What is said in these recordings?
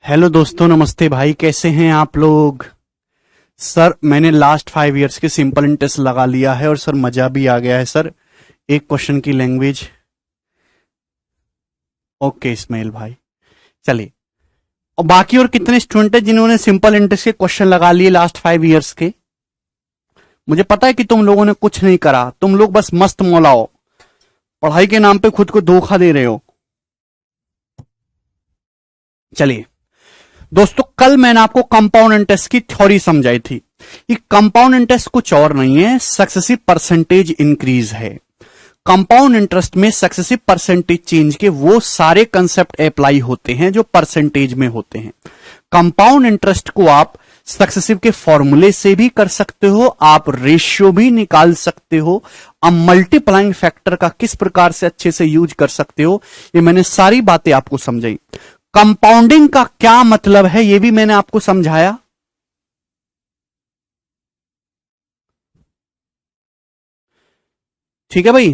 Hello दोस्तों, नमस्ते भाई। कैसे हैं आप लोग? सर मैंने लास्ट 5 इयर्स के सिंपल इंटरेस्ट लगा लिया है और सर मजा भी आ गया है सर। एक क्वेश्चन की लैंग्वेज। ओके इस्माइल भाई, चलिए। और बाकी और कितने स्टूडेंट हैं जिन्होंने सिंपल इंटरेस्ट के क्वेश्चन लगा लिए लास्ट 5 इयर्स के? मुझे पता है कि तुम लोगों ने कुछ नहीं करा, तुम लोग बस मस्त मौला हो, पढ़ाई के नाम पे खुद को धोखा दे रहे हो। चलिए दोस्तों, कल मैंने आपको कंपाउंड इंटरेस्ट की थ्योरी समझाई थी। ये कंपाउंड इंटरेस्ट कुछ और नहीं है, सक्सेसिव परसेंटेज इंक्रीज है। कंपाउंड इंटरेस्ट में सक्सेसिव परसेंटेज चेंज के वो सारे कंसेप्ट अप्लाई होते हैं जो परसेंटेज में होते हैं। कंपाउंड इंटरेस्ट को आप सक्सेसिव के फॉर्मूले से भी कर सकते हो, आप रेशियो भी निकाल सकते हो, अब मल्टीप्लाइंग फैक्टर का किस प्रकार से अच्छे से यूज कर सकते हो, ये मैंने सारी बातें आपको समझाई। कंपाउंडिंग का क्या मतलब है यह भी मैंने आपको समझाया। ठीक है भाई,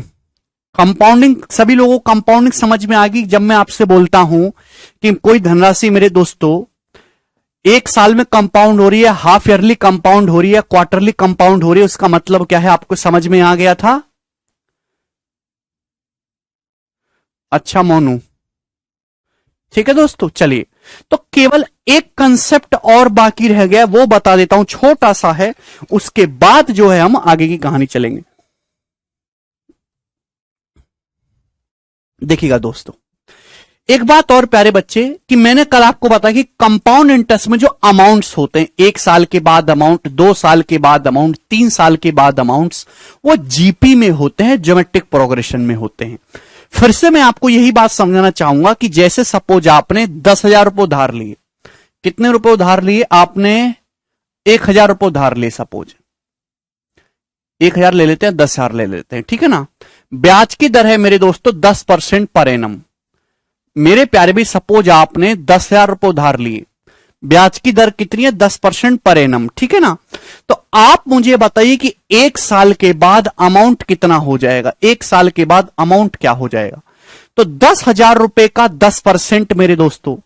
कंपाउंडिंग सभी लोगों को कंपाउंडिंग समझ में आ गई। जब मैं आपसे बोलता हूं कि कोई धनराशि मेरे दोस्तों एक साल में कंपाउंड हो रही है, हाफ ईयरली कंपाउंड हो रही है, क्वार्टरली कंपाउंड हो रही है, उसका मतलब क्या है आपको समझ में आ गया था? अच्छा मोनू, ठीक है दोस्तों। चलिए, तो केवल एक कंसेप्ट और बाकी रह गया, वो बता देता हूं, छोटा सा है, उसके बाद जो है हम आगे की कहानी चलेंगे। देखिएगा दोस्तों, एक बात और प्यारे बच्चे कि मैंने कल आपको बताया कि कंपाउंड इंटरेस्ट में जो अमाउंट्स होते हैं, 1 साल के बाद अमाउंट, 2 साल के बाद अमाउंट, 3 साल के बाद अमाउंट्स, वो जीपी में होते हैं, ज्योमेट्रिक प्रोग्रेशन में होते हैं। फिर से मैं आपको यही बात समझाना चाहूंगा कि जैसे सपोज आपने 10,000 रुपए उधार लिए। कितने रुपए उधार लिए आपने? 1,000 रुपए उधार लिए। सपोज 1,000 ले लेते हैं, 10,000 ले लेते हैं, ठीक है ना। ब्याज की दर है मेरे दोस्तों 10% पर एनम। मेरे प्यारे भी सपोज आपने 10,000 रुपए उधार लिए, ब्याज की दर कितनी है? 10% पर एनम, ठीक है ना। तो आप मुझे बताइए कि 1 साल के बाद अमाउंट कितना हो जाएगा? 1 साल के बाद अमाउंट क्या हो जाएगा? तो 10,000 रुपए का 10% मेरे दोस्तों,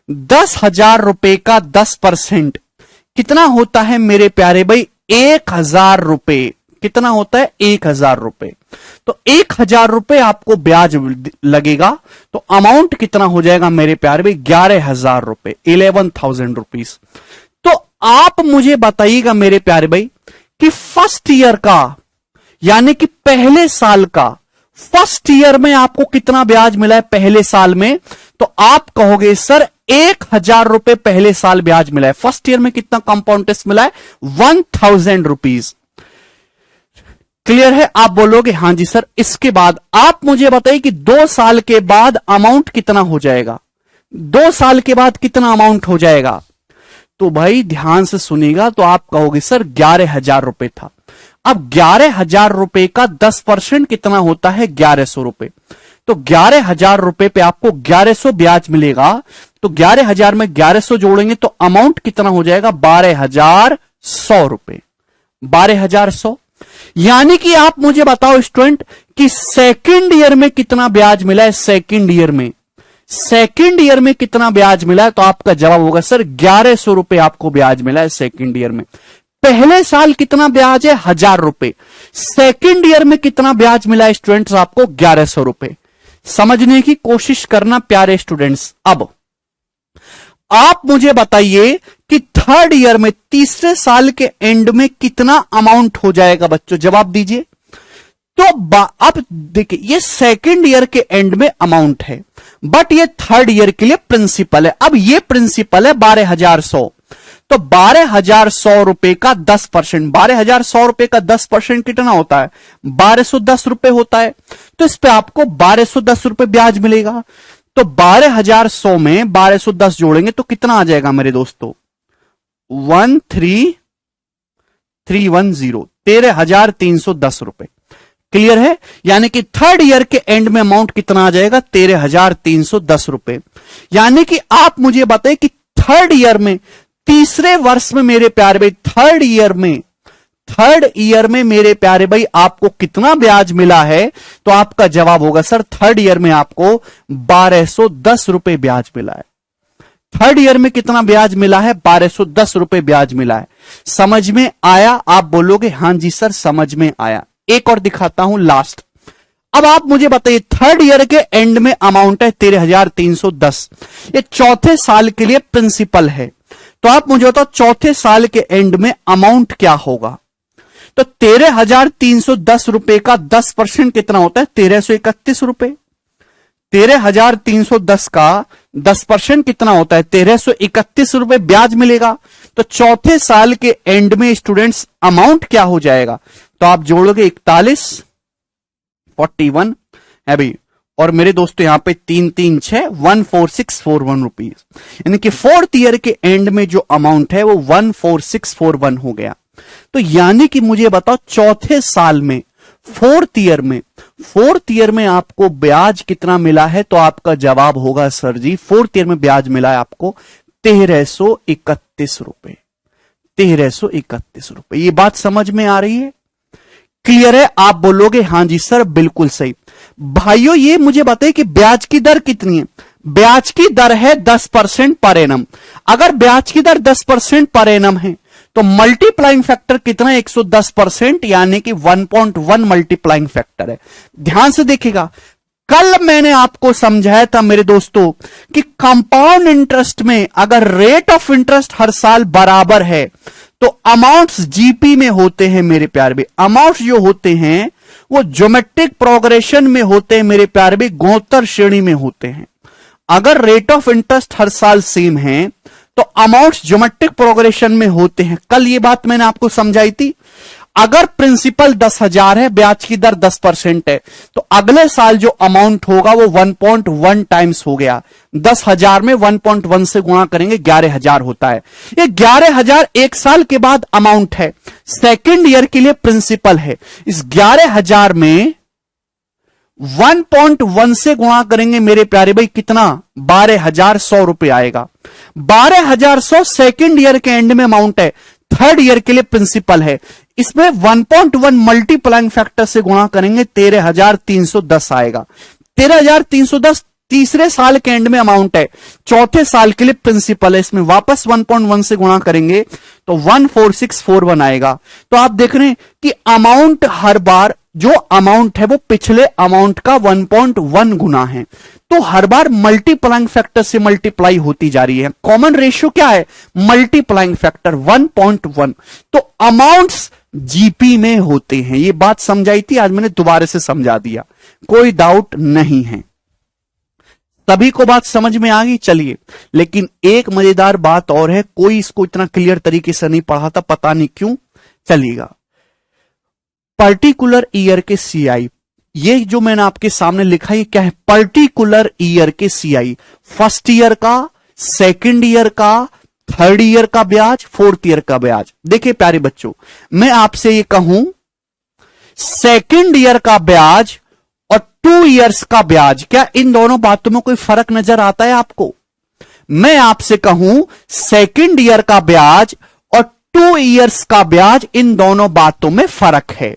10,000 रुपए का 10% कितना होता है मेरे प्यारे भाई? 1,000 रुपए। कितना होता है? 1,000 रुपए। तो 1,000 रुपए आपको ब्याज लगेगा, तो अमाउंट कितना हो जाएगा मेरे प्यारे भाई? 11,000 रुपए, 11,000 रुपीज। तो आप मुझे बताइएगा मेरे प्यारे भाई कि फर्स्ट ईयर का, यानी कि पहले साल का, फर्स्ट ईयर में आपको कितना ब्याज मिला है पहले साल में? तो आप कहोगे सर 1,000 रुपए पहले साल ब्याज मिला है। फर्स्ट ईयर में कितना कंपाउंड इंटरेस्ट मिला है? 1,000 रुपीज। क्लियर है? आप बोलोगे हां जी सर। इसके बाद आप मुझे बताइए कि 2 साल के बाद अमाउंट कितना हो जाएगा? 2 साल के बाद कितना अमाउंट हो जाएगा? तो भाई ध्यान से सुनिएगा, तो आप कहोगे सर 11,000 रुपए था। अब 11,000 रुपए का 10% कितना होता है? 1,100 रुपए। तो 11,000 रुपए पे आपको 1,100 ब्याज मिलेगा। तो 11,000 में 1,100 जोड़ेंगे तो अमाउंट कितना हो जाएगा? 12,100 रुपए। 12,100। यानी कि आप मुझे बताओ स्टूडेंट कि सेकंड ईयर में कितना ब्याज मिला है? सेकंड ईयर में, सेकंड ईयर में कितना ब्याज मिला है? तो आपका जवाब होगा सर 1,100 रुपए आपको ब्याज मिला है सेकंड ईयर में। पहले साल कितना ब्याज है? 1,000 रुपए। सेकंड ईयर में कितना ब्याज मिला है स्टूडेंट्स आपको? 1,100 रुपए। समझने की कोशिश करना प्यारे स्टूडेंट्स। अब आप मुझे बताइए कि थर्ड ईयर में, तीसरे साल के एंड में कितना अमाउंट हो जाएगा बच्चों? जवाब दीजिए। तो अब देखिए, ये सेकंड ईयर के एंड में अमाउंट है, बट ये थर्ड ईयर के लिए प्रिंसिपल है। अब ये प्रिंसिपल है 12,100। तो 12,100 रुपए का 10%, 12,100 रुपए का 10% कितना होता है? 1,210 रुपए होता है। तो इस पे आपको 1,210 रुपए ब्याज मिलेगा। तो 12,100 में 1,210 जोड़ेंगे तो कितना आ जाएगा मेरे दोस्तों? 13,310, 13,310 रुपए। क्लियर है? यानी कि थर्ड ईयर के एंड में अमाउंट कितना आ जाएगा? 13,310 रुपए। यानी कि आप मुझे बताएं कि थर्ड ईयर में, तीसरे वर्ष में मेरे प्यारे भाई, थर्ड ईयर में मेरे प्यारे भाई आपको कितना ब्याज मिला है? तो आपका जवाब होगा सर थर्ड ईयर में आपको 1,210 रुपए ब्याज मिला है। थर्ड ईयर में कितना ब्याज मिला है? 1210 रुपए ब्याज मिला है। समझ में आया? आप बोलोगे हां जी सर समझ में आया। एक और दिखाता हूं लास्ट। अब आप मुझे बताइए, थर्ड ईयर के एंड में अमाउंट है 13,310, ये चौथे साल के लिए प्रिंसिपल है। तो आप मुझे बताओ चौथे साल के एंड में अमाउंट क्या होगा? तो 13,310 रुपए का 10% कितना होता है? 1331 रुपए। 13,310 का 10% कितना होता है? 1331 रुपए ब्याज मिलेगा। तो चौथे साल के एंड में स्टूडेंट्स अमाउंट क्या हो जाएगा? तो आप जोड़ोगे 41, 41 है भाई, और मेरे दोस्तों यहां पे 336 14641 रुपीज, यानी कि फोर्थ ईयर के एंड में जो अमाउंट है वो 14641 हो गया। तो यानी कि मुझे बताओ चौथे साल में फोर्थ ईयर में आपको ब्याज कितना मिला है? तो आपका जवाब होगा सर जी फोर्थ ईयर में ब्याज मिला है आपको 1331 रुपए। 1331 रुपए। ये बात समझ में आ रही है? क्लियर है? आप बोलोगे हां जी सर बिल्कुल सही। भाइयों ये मुझे बताइए कि ब्याज की दर कितनी है? ब्याज की दर है 10% पर एनम। अगर ब्याज की दर 10% पर एनम है तो मल्टीप्लाइंग फैक्टर कितना है? 110%, यानी कि 1.1 मल्टीप्लाइंग फैक्टर है। ध्यान से देखिएगा, कल मैंने आपको समझाया था मेरे दोस्तों कि कंपाउंड इंटरेस्ट में अगर रेट ऑफ इंटरेस्ट हर साल बराबर है तो अमाउंट्स जीपी में होते हैं मेरे प्यारे भाई। अमाउंट्स जो होते हैं वो ज्योमेट्रिक प्रोग्रेशन में होते हैं मेरे प्यारे भाई, गुणोत्तर श्रेणी में होते हैं। अगर रेट ऑफ इंटरेस्ट हर साल सेम है तो अमाउंट्स ज्योमेट्रिक प्रोग्रेशन में होते हैं। कल ये बात मैंने आपको समझाई थी। अगर प्रिंसिपल 10,000 है, ब्याज की दर 10% है, तो अगले साल जो अमाउंट होगा वो 1.1 टाइम्स हो गया। 10,000 में 1.1 से गुणा करेंगे 11,000 होता है। ये 11,000 एक साल के बाद अमाउंट है, सेकेंड ईयर के लिए प्रिंसिपल है। इस 11,000 में 1.1 से गुणा करेंगे मेरे प्यारे भाई, कितना? 12,100 रुपए आएगा। 12,100 सेकेंड ईयर के एंड में अमाउंट है, थर्ड ईयर के लिए प्रिंसिपल है। इसमें 1.1 मल्टीप्लाइंग फैक्टर से गुणा करेंगे 13,310 आएगा। 13,310 तीसरे साल के एंड में अमाउंट है, चौथे साल के लिए प्रिंसिपल है। इसमें वापस 1.1 से गुणा करेंगे तो 14641 आएगा। तो आप देख रहे हैं कि अमाउंट हर बार जो अमाउंट है वो पिछले अमाउंट का 1.1 गुना है। तो हर बार मल्टीप्लाइंग फैक्टर से मल्टीप्लाई होती जा रही है। कॉमन रेशियो क्या है? Multiplying factor 1.1। तो अमाउंट्स जीपी में होते हैं। ये बात समझाई थी, आज मैंने दोबारा से समझा दिया, कोई डाउट नहीं है। सभी को बात समझ में आ गई? चलिए, लेकिन एक मजेदार बात और है, कोई इसको इतना क्लियर तरीके से नहीं पढ़ा था, पता नहीं क्यों। चलिएगा, पर्टिकुलर ईयर के सीआई, ये जो मैंने आपके सामने लिखा है क्या है? पर्टिकुलर ईयर के सीआई, फर्स्ट ईयर का, सेकंड ईयर का, थर्ड ईयर का ब्याज, फोर्थ ईयर का ब्याज। देखिए प्यारे बच्चों, मैं आपसे ये कहूं सेकंड ईयर का ब्याज और 2 इयर्स का ब्याज, क्या इन दोनों बातों में कोई फर्क नजर आता है आपको? मैं आपसे कहूं सेकंड ईयर का ब्याज और 2 इयर्स का ब्याज, इन दोनों बातों में फर्क है।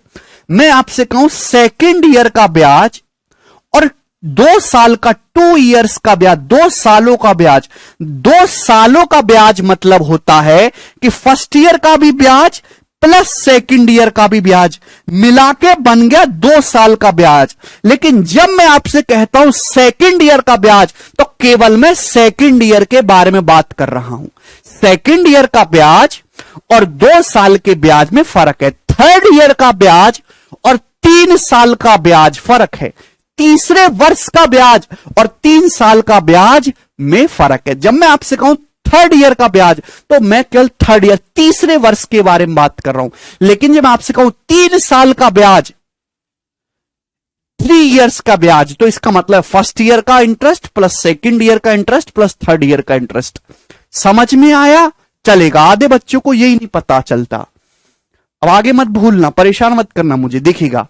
मैं आपसे कहूं सेकंड ईयर का ब्याज और 2 साल का, 2 इयर्स का ब्याज, 2 सालों का ब्याज। 2 सालों का ब्याज मतलब होता है कि फर्स्ट ईयर का भी ब्याज प्लस सेकंड ईयर का भी ब्याज मिला के बन गया 2 साल का ब्याज। लेकिन जब मैं आपसे कहता हूं सेकंड ईयर का ब्याज, तो केवल मैं सेकंड ईयर के बारे में बात कर रहा हूं। सेकंड ईयर का ब्याज और 2 साल के ब्याज में फर्क है। थर्ड ईयर का ब्याज और 3 साल का ब्याज फर्क है। तीसरे वर्ष का ब्याज और 3 साल का ब्याज में फर्क है। जब मैं आपसे कहूं थर्ड ईयर का ब्याज, तो मैं केवल थर्ड ईयर, तीसरे वर्ष के बारे में बात कर रहा हूं। लेकिन जब मैं आपसे कहूं 3 साल का ब्याज, 3 इयर्स का ब्याज, तो इसका मतलब फर्स्ट ईयर का इंटरेस्ट प्लस सेकंड ईयर का इंटरेस्ट प्लस थर्ड ईयर का इंटरेस्ट। समझ में आया? चलेगा। आधे बच्चों को यही नहीं पता चलता। अब आगे मत भूलना, परेशान मत करना मुझे। देखिएगा,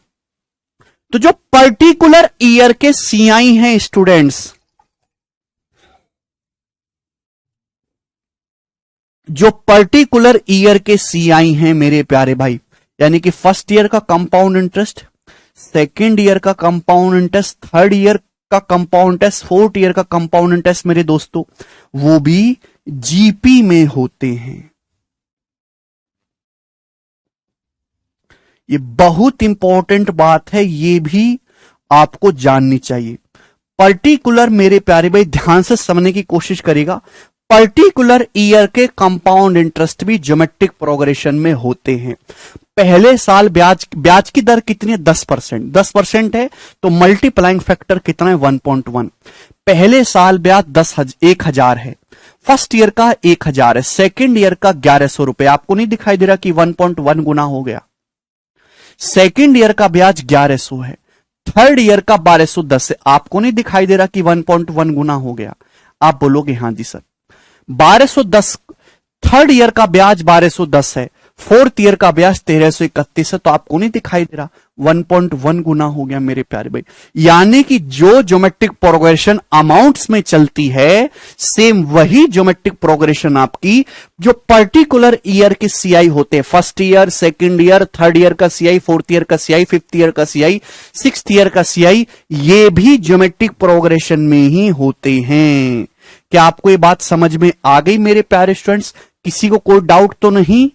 तो जो पर्टिकुलर ईयर के सीआई हैं स्टूडेंट्स, जो पर्टिकुलर ईयर के सीआई हैं मेरे प्यारे भाई, यानी कि फर्स्ट ईयर का कंपाउंड इंटरेस्ट, सेकेंड ईयर का कंपाउंड इंटरेस्ट, थर्ड ईयर का कंपाउंड इंटरेस्ट, फोर्थ ईयर का कंपाउंड इंटरेस्ट मेरे दोस्तों, वो भी जीपी में होते हैं। ये बहुत इंपॉर्टेंट बात है, ये भी आपको जाननी चाहिए। पर्टिकुलर मेरे प्यारे भाई ध्यान से समझने की कोशिश करेगा, पर्टिकुलर ईयर के कंपाउंड इंटरेस्ट भी ज्योमेट्रिक प्रोग्रेशन में होते हैं। पहले साल ब्याज की दर कितनी है? 10%। 10% है तो मल्टीप्लाइंग फैक्टर कितना है? 1.1। पहले साल ब्याज 1000 है, फर्स्ट ईयर का 1000 है, सेकेंड ईयर का 1100 रुपए। आपको नहीं दिखाई दे रहा कि 1.1 गुना हो गया? सेकेंड ईयर का ब्याज 1100 है, थर्ड ईयर का 1210 है। आपको नहीं दिखाई दे रहा कि 1.1 गुना हो गया? आप बोलोगे हां जी सर। 1210 थर्ड ईयर का ब्याज 1210 है, फोर्थ ईयर का ब्याज 1331 है, तो आपको नहीं दिखाई दे रहा 1.1 गुना हो गया मेरे प्यारे भाई। यानी कि जो ज्योमेट्रिक प्रोग्रेशन अमाउंट्स में चलती है, सेम वही ज्योमेट्रिक प्रोग्रेशन आपकी जो पर्टिकुलर ईयर के सीआई होते हैं, first year, second year, third year का सीआई, फोर्थ ईयर का सीआई, फिफ्थ ईयर का सीआई, सिक्स्थ ईयर का सीआई, ये भी ज्योमेट्रिक प्रोग्रेशन में ही होते हैं। क्या आपको ये बात समझ में आ गई मेरे प्यारे स्टूडेंट्स? किसी को कोई डाउट तो नहीं?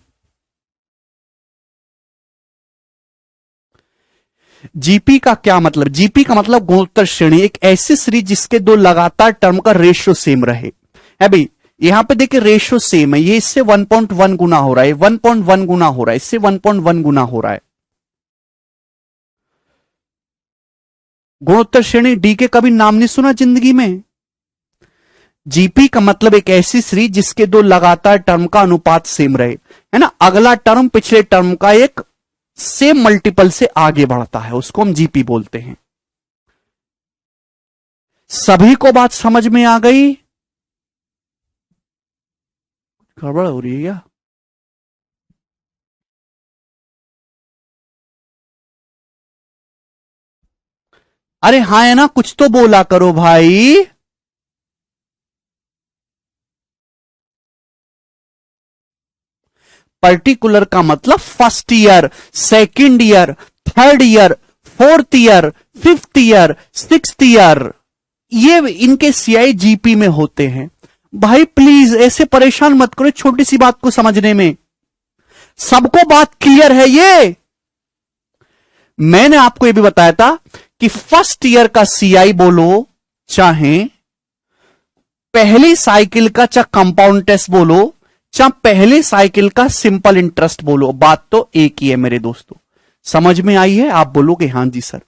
जीपी का क्या मतलब? जीपी का मतलब गुणोत्तर श्रेणी, एक ऐसी सीरीज जिसके दो लगातार टर्म का रेशियो सेम रहे। है भाई, यहां पे देखिए रेशियो सेम है, ये इससे 1.1 गुना हो रहा है, 1.1 गुना हो रहा है, इससे 1.1 गुना हो रहा है। गुणोत्तर श्रेणी डी के कभी नाम नहीं सुना जिंदगी में? जीपी का मतलब एक ऐसी सीरीज जिसके दो लगातार टर्म का अनुपात सेम रहे, है ना। अगला टर्म पिछले टर्म का एक सेम मल्टीपल से आगे बढ़ता है, उसको हम जीपी बोलते हैं। सभी को बात समझ में आ गई? गड़बड़ हो रही है क्या? अरे हाँ है ना, कुछ तो बोला करो भाई। पर्टिकुलर का मतलब first year, second year, third year, fourth year, fifth year, sixth year, ये इनके सीआई जीपी में होते हैं। भाई प्लीज ऐसे परेशान मत करो छोटी सी बात को समझने में। सबको बात क्लियर है ये? मैंने आपको यह भी बताया था कि फर्स्ट ईयर का सीआई बोलो, चाहे पहली साइकिल का चाहे कंपाउंड टेस्ट बोलो, चाहे पहले साइकिल का सिंपल इंटरेस्ट बोलो, बात तो एक ही है मेरे दोस्तों। समझ में आई है? आप बोलोगे हां जी सर।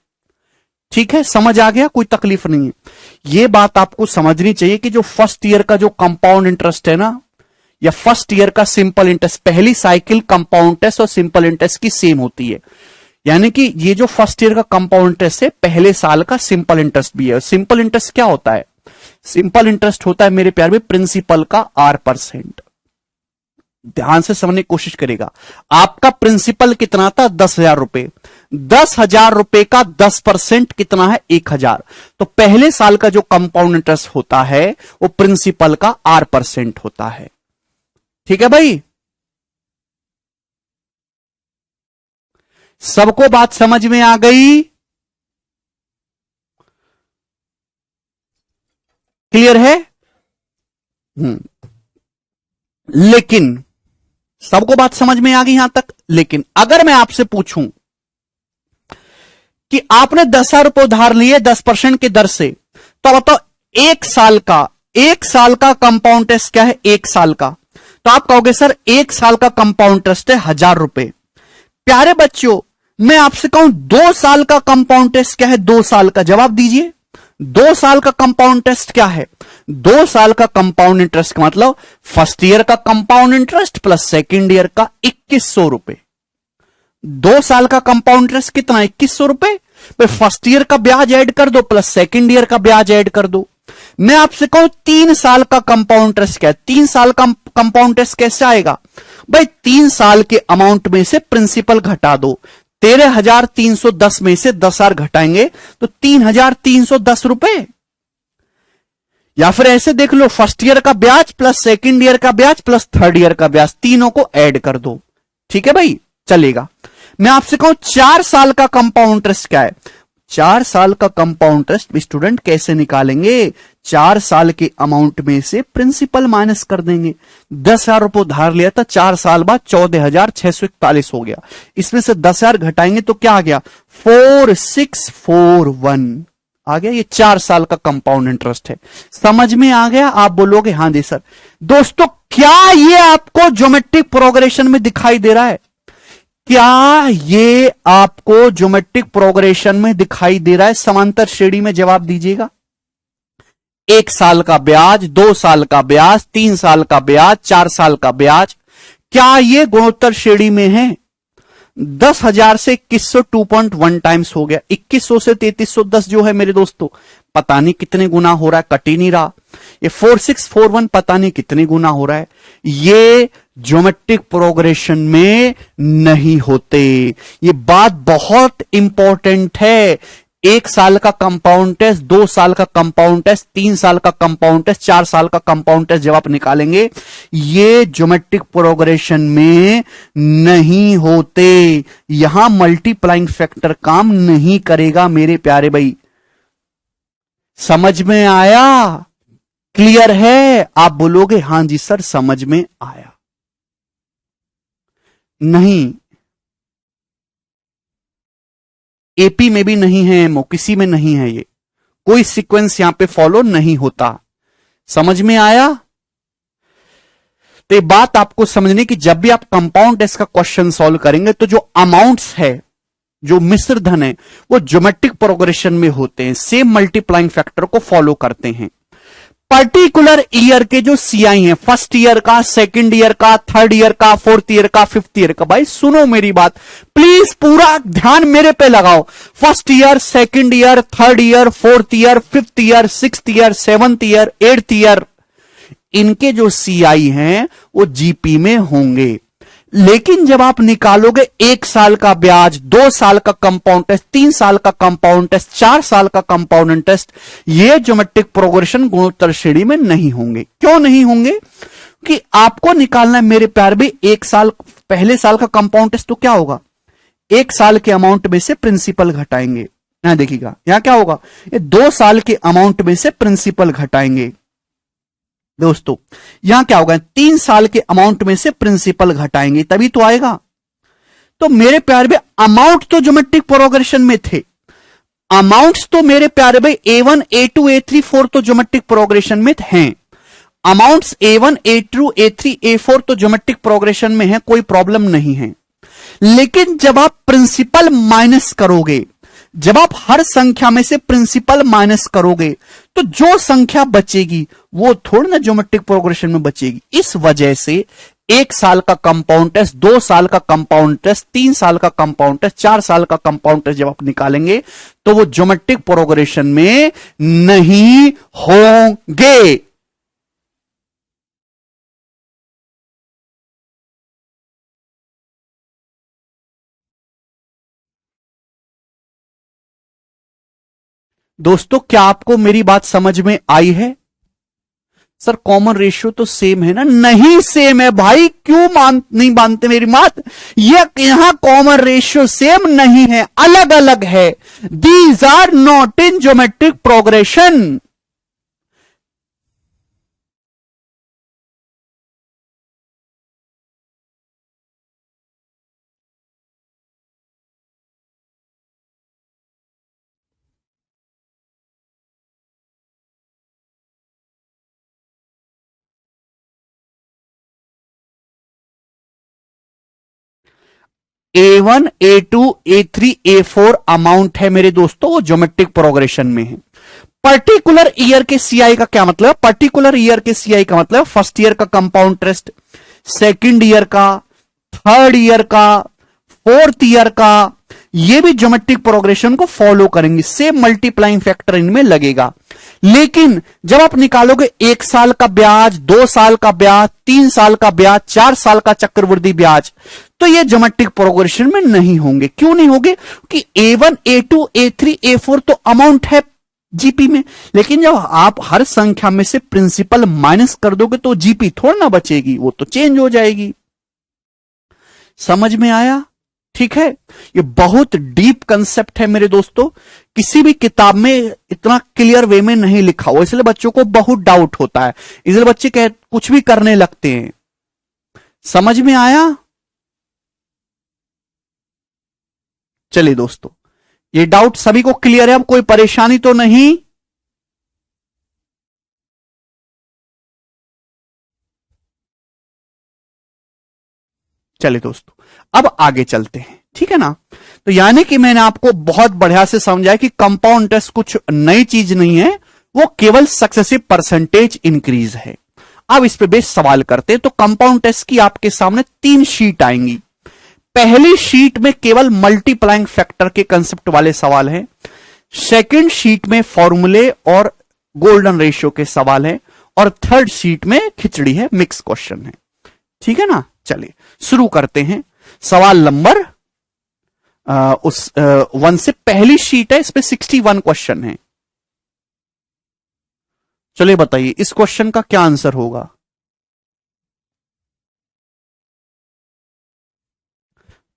ठीक है, समझ आ गया, कोई तकलीफ नहीं है। यह बात आपको समझनी चाहिए कि जो फर्स्ट ईयर का जो कंपाउंड इंटरेस्ट है ना, या फर्स्ट ईयर का सिंपल इंटरेस्ट, पहली साइकिल कंपाउंड टेस्ट और सिंपल इंटरेस्ट की सेम होती है। यानी कि ये जो फर्स्ट ईयर का कंपाउंड इंटरेस्ट है, पहले साल का सिंपल इंटरेस्ट भी है। सिंपल इंटरेस्ट क्या होता है? सिंपल इंटरेस्ट होता है मेरे प्यारे में प्रिंसिपल का R%। ध्यान से समझने की कोशिश करेगा। आपका प्रिंसिपल कितना था? 10,000 रुपए। 10,000 रुपए का 10% कितना है? 1,000। तो पहले साल का जो कंपाउंड इंटरेस्ट होता है वो प्रिंसिपल का R% होता है। ठीक है भाई, सबको बात समझ में आ गई? क्लियर है? लेकिन सबको बात समझ में आ गई यहां तक। लेकिन अगर मैं आपसे पूछूं कि आपने 10,000 रुपए उधार लिए 10% की दर से, तो बताओ एक साल का कंपाउंड टेस्ट क्या है? एक साल का। तो आप कहोगे सर एक साल का कंपाउंड टेस्ट है 1,000 रुपए। प्यारे बच्चों, मैं आपसे कहूं 2 साल का कंपाउंड टेस्ट क्या है? 2 साल का। जवाब दीजिए, 2 साल का कंपाउंड टेस्ट क्या है? 2 साल का कंपाउंड इंटरेस्ट का मतलब फर्स्ट ईयर का compound interest plus second year का 2,100 रुपए। 2 साल का कंपाउंड इंटरेस्ट कितना? 2,100 रुपए। फर्स्ट ईयर का ब्याज ऐड कर दो प्लस सेकेंड ईयर का ब्याज ऐड कर दो। मैं आपसे कहूं 3 साल का कंपाउंड इंटरेस्ट क्या है? 3 साल का कंपाउंड इंटरेस्ट कैसे आएगा भाई? 3 साल के अमाउंट में से प्रिंसिपल घटा दो। 13,310 में से 10,000 घटाएंगे तो 3,310 रुपए। या फिर ऐसे देख लो, फर्स्ट ईयर का ब्याज प्लस सेकंड ईयर का ब्याज प्लस थर्ड ईयर का ब्याज, तीनों को ऐड कर दो। ठीक है भाई, चलेगा। मैं आपसे कहूं 4 साल का कंपाउंड इंटरेस्ट क्या है? 4 साल का कंपाउंड इंटरेस्ट स्टूडेंट कैसे निकालेंगे? 4 साल के अमाउंट में से प्रिंसिपल माइनस कर देंगे। 10,000 रुपए उधार लिया था, 4 साल बाद 14,641 हो गया। इसमें से 10,000 घटाएंगे तो क्या आ गया? 4641 आ गया। ये 4 साल का कंपाउंड इंटरेस्ट है। समझ में आ गया? आप बोलोगे हाँ जी सर। दोस्तों, क्या ये आपको ज्योमेट्रिक प्रोग्रेशन में दिखाई दे रहा है? क्या ये आपको ज्योमेट्रिक प्रोग्रेशन में दिखाई दे रहा है? समांतर श्रेणी में जवाब दीजिएगा। 1 साल का ब्याज, 2 साल का ब्याज, 3 साल का ब्याज, 4 साल का ब्याज, क्या ये गुणोत्तर श्रेणी में है? 10,000 से 2100 2.1 टाइम्स हो गया। 2100 से 3310 जो है मेरे दोस्तों, पता नहीं कितने गुना हो रहा है, कट ही नहीं रहा। ये 4641 पता नहीं कितने गुना हो रहा है। ये ज्योमेट्रिक प्रोग्रेशन में नहीं होते। ये बात बहुत इंपॉर्टेंट है। 1 साल का कंपाउंड टेस्ट, 2 साल का कंपाउंड टेस्ट, 3 साल का कंपाउंड टेस्ट, 4 साल का कंपाउंड टेस्ट जब आप निकालेंगे, ये ज्योमेट्रिक प्रोग्रेशन में नहीं होते। यहां मल्टीप्लाइंग फैक्टर काम नहीं करेगा मेरे प्यारे भाई। समझ में आया? क्लियर है? आप बोलोगे हां जी सर समझ में आया। नहीं, एपी में भी नहीं है, एमओ किसी में नहीं है। ये कोई सीक्वेंस यहां पे फॉलो नहीं होता। समझ में आया? तो ये बात आपको समझने की, जब भी आप कंपाउंड टेस्ट का क्वेश्चन सॉल्व करेंगे तो जो अमाउंट्स है, जो मिश्र धन है, वो ज्योमेट्रिक प्रोग्रेशन में होते हैं, सेम मल्टीप्लाइंग फैक्टर को फॉलो करते हैं। पर्टिकुलर ईयर के जो सीआई हैं, फर्स्ट ईयर का, सेकंड ईयर का, थर्ड ईयर का, फोर्थ ईयर का, फिफ्थ ईयर का, भाई सुनो मेरी बात, प्लीज पूरा ध्यान मेरे पे लगाओ। First year, second year, third year, fourth year, fifth year, sixth year, seventh year, eighth year, इनके जो सीआई हैं वो जीपी में होंगे। लेकिन जब आप निकालोगे 1 साल का ब्याज, 2 साल का कंपाउंड टेस्ट, 3 साल का कंपाउंड टेस्ट, 4 साल का कंपाउंड टेस्ट, ये ज्योमेट्रिक प्रोग्रेशन गुणोत्तर श्रेणी में नहीं होंगे। क्यों नहीं होंगे? कि आपको निकालना है मेरे प्यार भी 1 साल, पहले साल का कंपाउंड टेस्ट तो क्या होगा? 1 साल के अमाउंट में से प्रिंसिपल घटाएंगे। यहां देखिएगा, यहां क्या होगा? ये 2 साल के अमाउंट में से प्रिंसिपल घटाएंगे। दोस्तों यहां क्या होगा? 3 साल के अमाउंट में से प्रिंसिपल घटाएंगे, तभी तो आएगा। तो मेरे प्यारे भाई, अमाउंट तो ज्योमेट्रिक प्रोग्रेशन में थे। अमाउंट्स तो मेरे प्यारे भाई A1, A2, A3, 4 तो ज्योमेट्रिक प्रोग्रेशन में हैं। Amounts A1, A2, A3, A4 तो ज्योमेट्रिक प्रोग्रेशन में है, कोई प्रॉब्लम नहीं है। लेकिन जब आप प्रिंसिपल माइनस करोगे, जब आप हर संख्या में से प्रिंसिपल माइनस करोगे, तो जो संख्या बचेगी वो थोड़ी ना ज्योमेट्रिक प्रोग्रेशन में बचेगी। इस वजह से 1 साल का कंपाउंड टेस्ट, 2 साल का कंपाउंड टेस्ट, 3 साल का कंपाउंड टेस्ट, 4 साल का कंपाउंड टेस्ट जब आप निकालेंगे तो वो ज्योमेट्रिक प्रोग्रेशन में नहीं होंगे। दोस्तों क्या आपको मेरी बात समझ में आई है? सर कॉमन रेशियो तो सेम है ना? नहीं सेम है भाई, क्यों नहीं मानते मेरी बात? ये यहां कॉमन रेशियो सेम नहीं है, अलग अलग है। These are not in geometric progression. A1, A2, A3, A4 amount है मेरे दोस्तों, वो ज्योमेट्रिक प्रोग्रेशन में है। पर्टिकुलर ईयर के सीआई का क्या मतलब? पर्टिकुलर ईयर के सीआई का मतलब फर्स्ट ईयर का कंपाउंड इंटरेस्ट, सेकंड ईयर का, थर्ड ईयर का, फोर्थ ईयर का, ये भी ज्योमेट्रिक प्रोग्रेशन को फॉलो करेंगे, सेम मल्टीप्लाइंग फैक्टर इनमें लगेगा। लेकिन जब आप निकालोगे 1 साल का ब्याज, 2 साल का ब्याज, 3 साल का ब्याज, 4 साल का चक्रवृद्धि ब्याज, तो ये ज्योमेट्रिक प्रोग्रेशन में नहीं होंगे। क्यों नहीं होंगे? कि A1, A2, A3, A4 तो अमाउंट है जीपी में, लेकिन जब आप हर संख्या में से प्रिंसिपल माइनस कर दोगे तो जीपी थोड़ा ना बचेगी, वो तो चेंज हो जाएगी। समझ में आया? ठीक है, ये बहुत डीप कंसेप्ट है मेरे दोस्तों, किसी भी किताब में इतना क्लियर वे में नहीं लिखा हुआ, इसलिए बच्चों को बहुत डाउट होता है, इसलिए बच्चे कुछ भी करने लगते हैं। समझ में आया? चलिए दोस्तों, ये डाउट सभी को क्लियर है, अब कोई परेशानी तो नहीं? चलिए दोस्तों, अब आगे चलते हैं, ठीक है ना। तो यानी कि मैंने आपको बहुत बढ़िया से समझाया कि कंपाउंड इंटरेस्ट कुछ नई चीज नहीं है, वो केवल सक्सेसिव परसेंटेज इंक्रीज है। अब इस पे बेस सवाल करते हैं। तो कंपाउंड इंटरेस्ट की आपके सामने 3 शीट आएंगी। पहली शीट में केवल मल्टीप्लाइंग फैक्टर के कंसेप्ट वाले सवाल हैं। सेकंड शीट में फॉर्मूले और गोल्डन रेशियो के सवाल हैं, और थर्ड शीट में खिचड़ी है, मिक्स क्वेश्चन है, ठीक है ना। चलिए शुरू करते हैं। सवाल नंबर 1 से पहली शीट है, इस पे 61 क्वेश्चन है। चलिए बताइए इस क्वेश्चन का क्या आंसर होगा।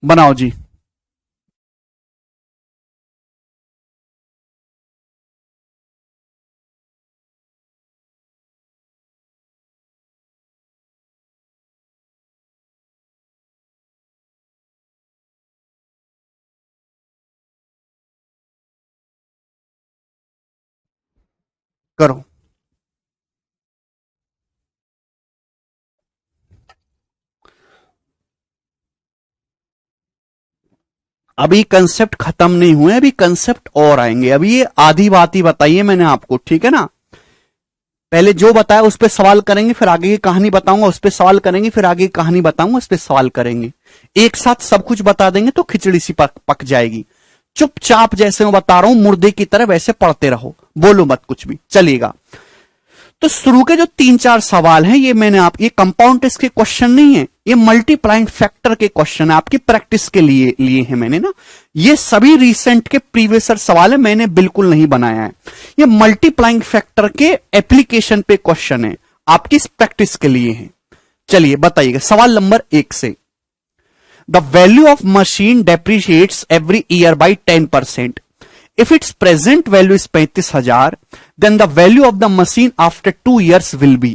बनाओ जी। करो। अभी कंसेप्ट खत्म नहीं हुए, अभी कंसेप्ट और आएंगे। अभी ये आधी बात ही बताई है मैंने आपको, ठीक है ना। पहले जो बताया उस पर सवाल करेंगे, फिर आगे की कहानी बताऊंगा, उस पर सवाल करेंगे, फिर आगे की कहानी बताऊंगा, उस पर सवाल करेंगे। एक साथ सब कुछ बता देंगे तो खिचड़ी सी पक जाएगी। चुपचाप जैसे मैं बता रहा हूं मुर्दे की तरह वैसे पढ़ते रहो, बोलो मत कुछ भी, चलेगा। तो शुरू के जो 3-4 सवाल हैं, ये मैंने ये कंपाउंड टेस्ट के क्वेश्चन नहीं है, ये मल्टीप्लाइंग फैक्टर के क्वेश्चन है, आपकी प्रैक्टिस के लिए हैं मैंने ना। ये सभी रिसेंट के प्रीवियसर सवाल है, मैंने बिल्कुल नहीं बनाया है। ये मल्टीप्लाइंग फैक्टर के एप्लीकेशन पे क्वेश्चन है, आपकी प्रैक्टिस के लिए है। चलिए बताइएगा सवाल नंबर 1 से। The value of machine depreciates every year by 10%. If its present value is 35,000, then the value of the machine after 2 years will be.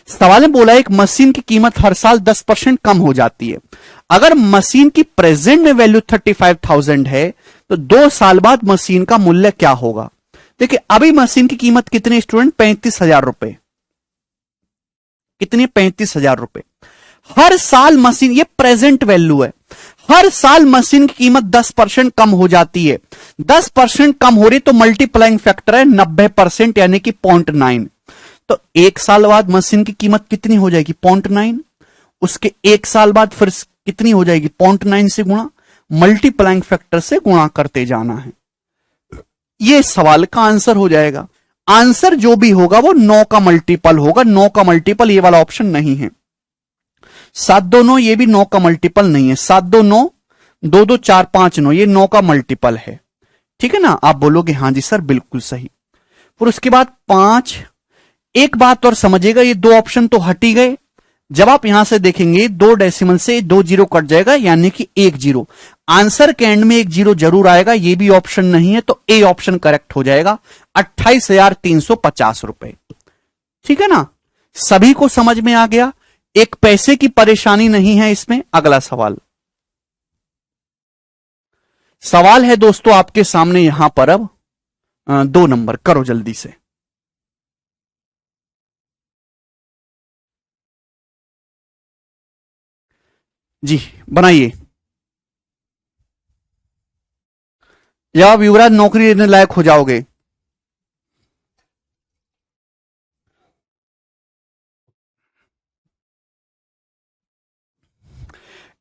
सवाल में बोला एक मशीन की कीमत हर साल 10% कम हो जाती है। अगर मशीन की प्रेजेंट में वैल्यू 35,000 है तो 2 साल बाद मशीन का मूल्य क्या होगा। देखिए अभी मशीन की कीमत कितनी स्टूडेंट, 35,000 रुपए। कितनी, 35,000 रुपए। हर साल मशीन, ये प्रेजेंट वैल्यू है, हर साल मशीन की कीमत 10% कम हो जाती है। 10% कम हो रही तो मल्टीप्लाइंग फैक्टर है 90%, यानी कि 0.9। तो 1 साल बाद मशीन की कीमत कितनी हो जाएगी, 0.9। उसके 1 साल बाद फिर कितनी हो जाएगी, 0.9 से गुणा, मल्टीप्लाइंग फैक्टर से गुणा करते जाना है। यह सवाल का आंसर हो जाएगा। आंसर जो भी होगा वो 9 का मल्टीपल होगा। 9 का मल्टीपल ये वाला ऑप्शन नहीं है। 7 2 9 ये भी 9 का मल्टीपल नहीं है। 7 2 9, 2 2 4 5 9 ये 9 का मल्टीपल है, ठीक है ना। आप बोलोगे हाँ जी सर बिल्कुल सही। फिर उसके बाद 5। एक बात और समझिएगा, ये 2 ऑप्शन तो हट ही गए। जब आप यहां से देखेंगे 2 डेसिमल से 2 जीरो कट जाएगा, यानी कि 1 जीरो। आंसर के एंड में 1 जीरो जरूर आएगा, ये भी ऑप्शन नहीं है, तो ए ऑप्शन करेक्ट हो जाएगा। 28,350 रुपए, ठीक है ना। सभी को समझ में आ गया, एक पैसे की परेशानी नहीं है इसमें। अगला सवाल, सवाल है दोस्तों आपके सामने यहां पर अब 2 नंबर, करो जल्दी से। जी बनाइए। जब आप युवराज नौकरी लेने लायक हो जाओगे।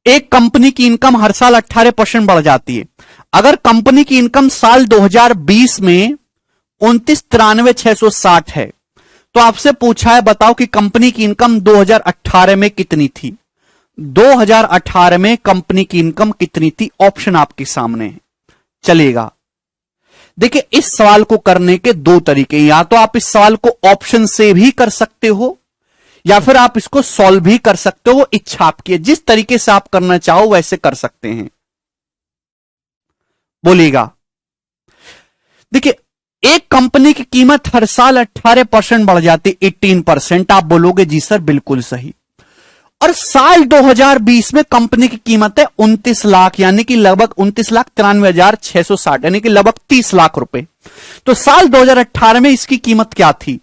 एक कंपनी की इनकम हर साल 18% बढ़ जाती है। अगर कंपनी की इनकम साल 2020 में 29,93,660 है, तो आपसे पूछा है बताओ कि कंपनी की इनकम 2018 में कितनी थी। 2018 में कंपनी की इनकम कितनी थी, ऑप्शन आपके सामने है। चलेगा, देखिए इस सवाल को करने के 2 तरीके, या तो आप इस सवाल को ऑप्शन से भी कर सकते हो, या फिर आप इसको सॉल्व भी कर सकते हो। इच्छा आपकी है, जिस तरीके से आप करना चाहो वैसे कर सकते हैं। बोलिएगा। देखिए, एक कंपनी की कीमत हर साल 18% बढ़ जाती, 18%। आप बोलोगे जी सर बिल्कुल सही। और साल 2020 में कंपनी की कीमत है 29 लाख, यानी कि लगभग 29,93,660, यानी कि लगभग 30 लाख रुपए। तो साल 2018 में इसकी कीमत क्या थी?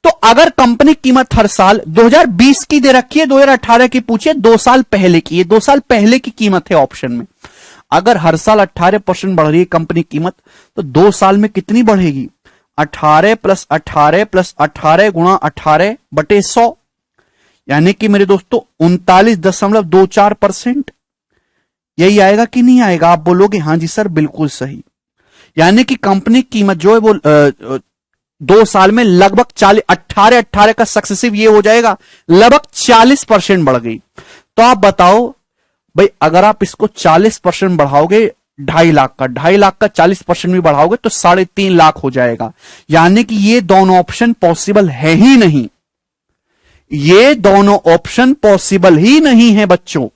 तो अगर कंपनी कीमत हर साल 2020 की दे रखी है, 2018 की पूछिए, 2 साल पहले की, 2 साल पहले की कीमत है ऑप्शन में। अगर हर साल 18% बढ़ रही है कंपनी कीमत, तो 2 साल में कितनी बढ़ेगी? 18 + 18 + 18 × 18/100, यानी कि मेरे दोस्तों 39.24%। यही आएगा कि नहीं आएगा? आप बोलोगे हां जी सर बिल्कुल सही। यानी कि कंपनी कीमत जो है वो 2 साल में लगभग 18 का सक्सेसिव ये हो जाएगा, लगभग 40% बढ़ गई। तो आप बताओ भाई, अगर आप इसको 40% बढ़ाओगे 2.5 लाख का, 2.5 लाख का 40% भी बढ़ाओगे तो 3.5 लाख हो जाएगा। यानी कि ये दोनों ऑप्शन पॉसिबल है ही नहीं, ये दोनों ऑप्शन पॉसिबल ही नहीं है बच्चों।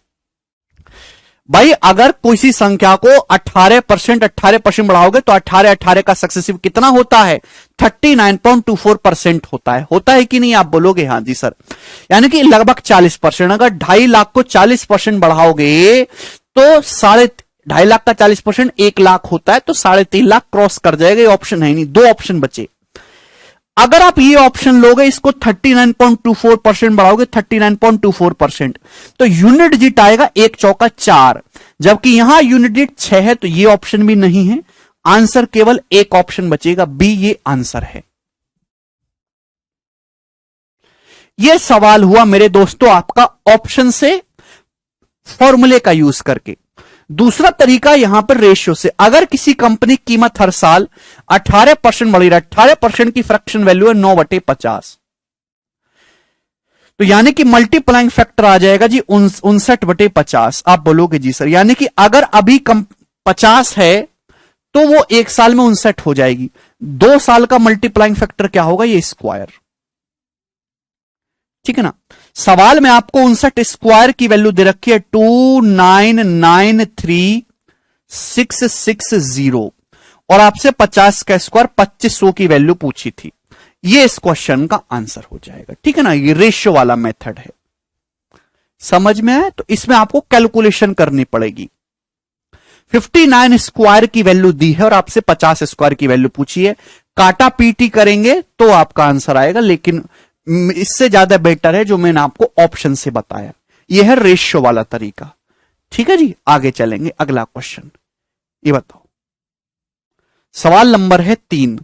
भाई अगर किसी संख्या को 18% बढ़ाओगे तो 18 का सक्सेसिव कितना होता है? 39.24% होता है कि नहीं? आप बोलोगे हां जी सर। यानी कि लगभग 40%। अगर 2.5 लाख को 40% बढ़ाओगे तो 2.5 लाख का 40% 1 लाख होता है, तो 3.5 लाख क्रॉस कर जाएगा। ये ऑप्शन है नहीं, 2 ऑप्शन बचे। अगर आप ये ऑप्शन लोगे, इसको 39.24% बढ़ाओगे, 39.24%, तो यूनिट डिजिट आएगा 1 चौका 4, जबकि यहां यूनिट डिजिट 6 है, तो ये ऑप्शन भी नहीं है। आंसर केवल एक ऑप्शन बचेगा, बी, ये आंसर है। यह सवाल हुआ मेरे दोस्तों आपका ऑप्शन से फॉर्मूले का यूज करके। दूसरा तरीका यहां पर रेशियो से। अगर किसी कंपनी की कीमत हर साल 18% बढ़ी रहा, 18% की फ्रैक्शन वैल्यू है 9/50, तो यानी कि मल्टीप्लाइंग फैक्टर आ जाएगा जी 59/50। आप बोलोगे जी सर, यानी कि अगर अभी 50 है तो वो 1 साल में 59 हो जाएगी। 2 साल का मल्टीप्लाइंग फैक्टर क्या होगा? ये स्क्वायर, ठीक है ना। सवाल में आपको 59 स्क्वायर की वैल्यू दे रखी है 2993,660, और आपसे 50 का स्क्वायर 2500 की वैल्यू पूछी थी। ये इस क्वेश्चन का आंसर हो जाएगा, ठीक है ना। ये रेशियो वाला मेथड है, समझ में आया? तो इसमें आपको कैलकुलेशन करनी पड़ेगी। 59 स्क्वायर की वैल्यू दी है और आपसे 50 स्क्वायर की वैल्यू पूछी है। काटा पीटी करेंगे तो आपका आंसर आएगा, लेकिन इससे ज्यादा बेटर है जो मैंने आपको ऑप्शन से बताया। यह है रेशियो वाला तरीका, ठीक है जी। आगे चलेंगे, अगला क्वेश्चन ये बताओ। सवाल नंबर है 3।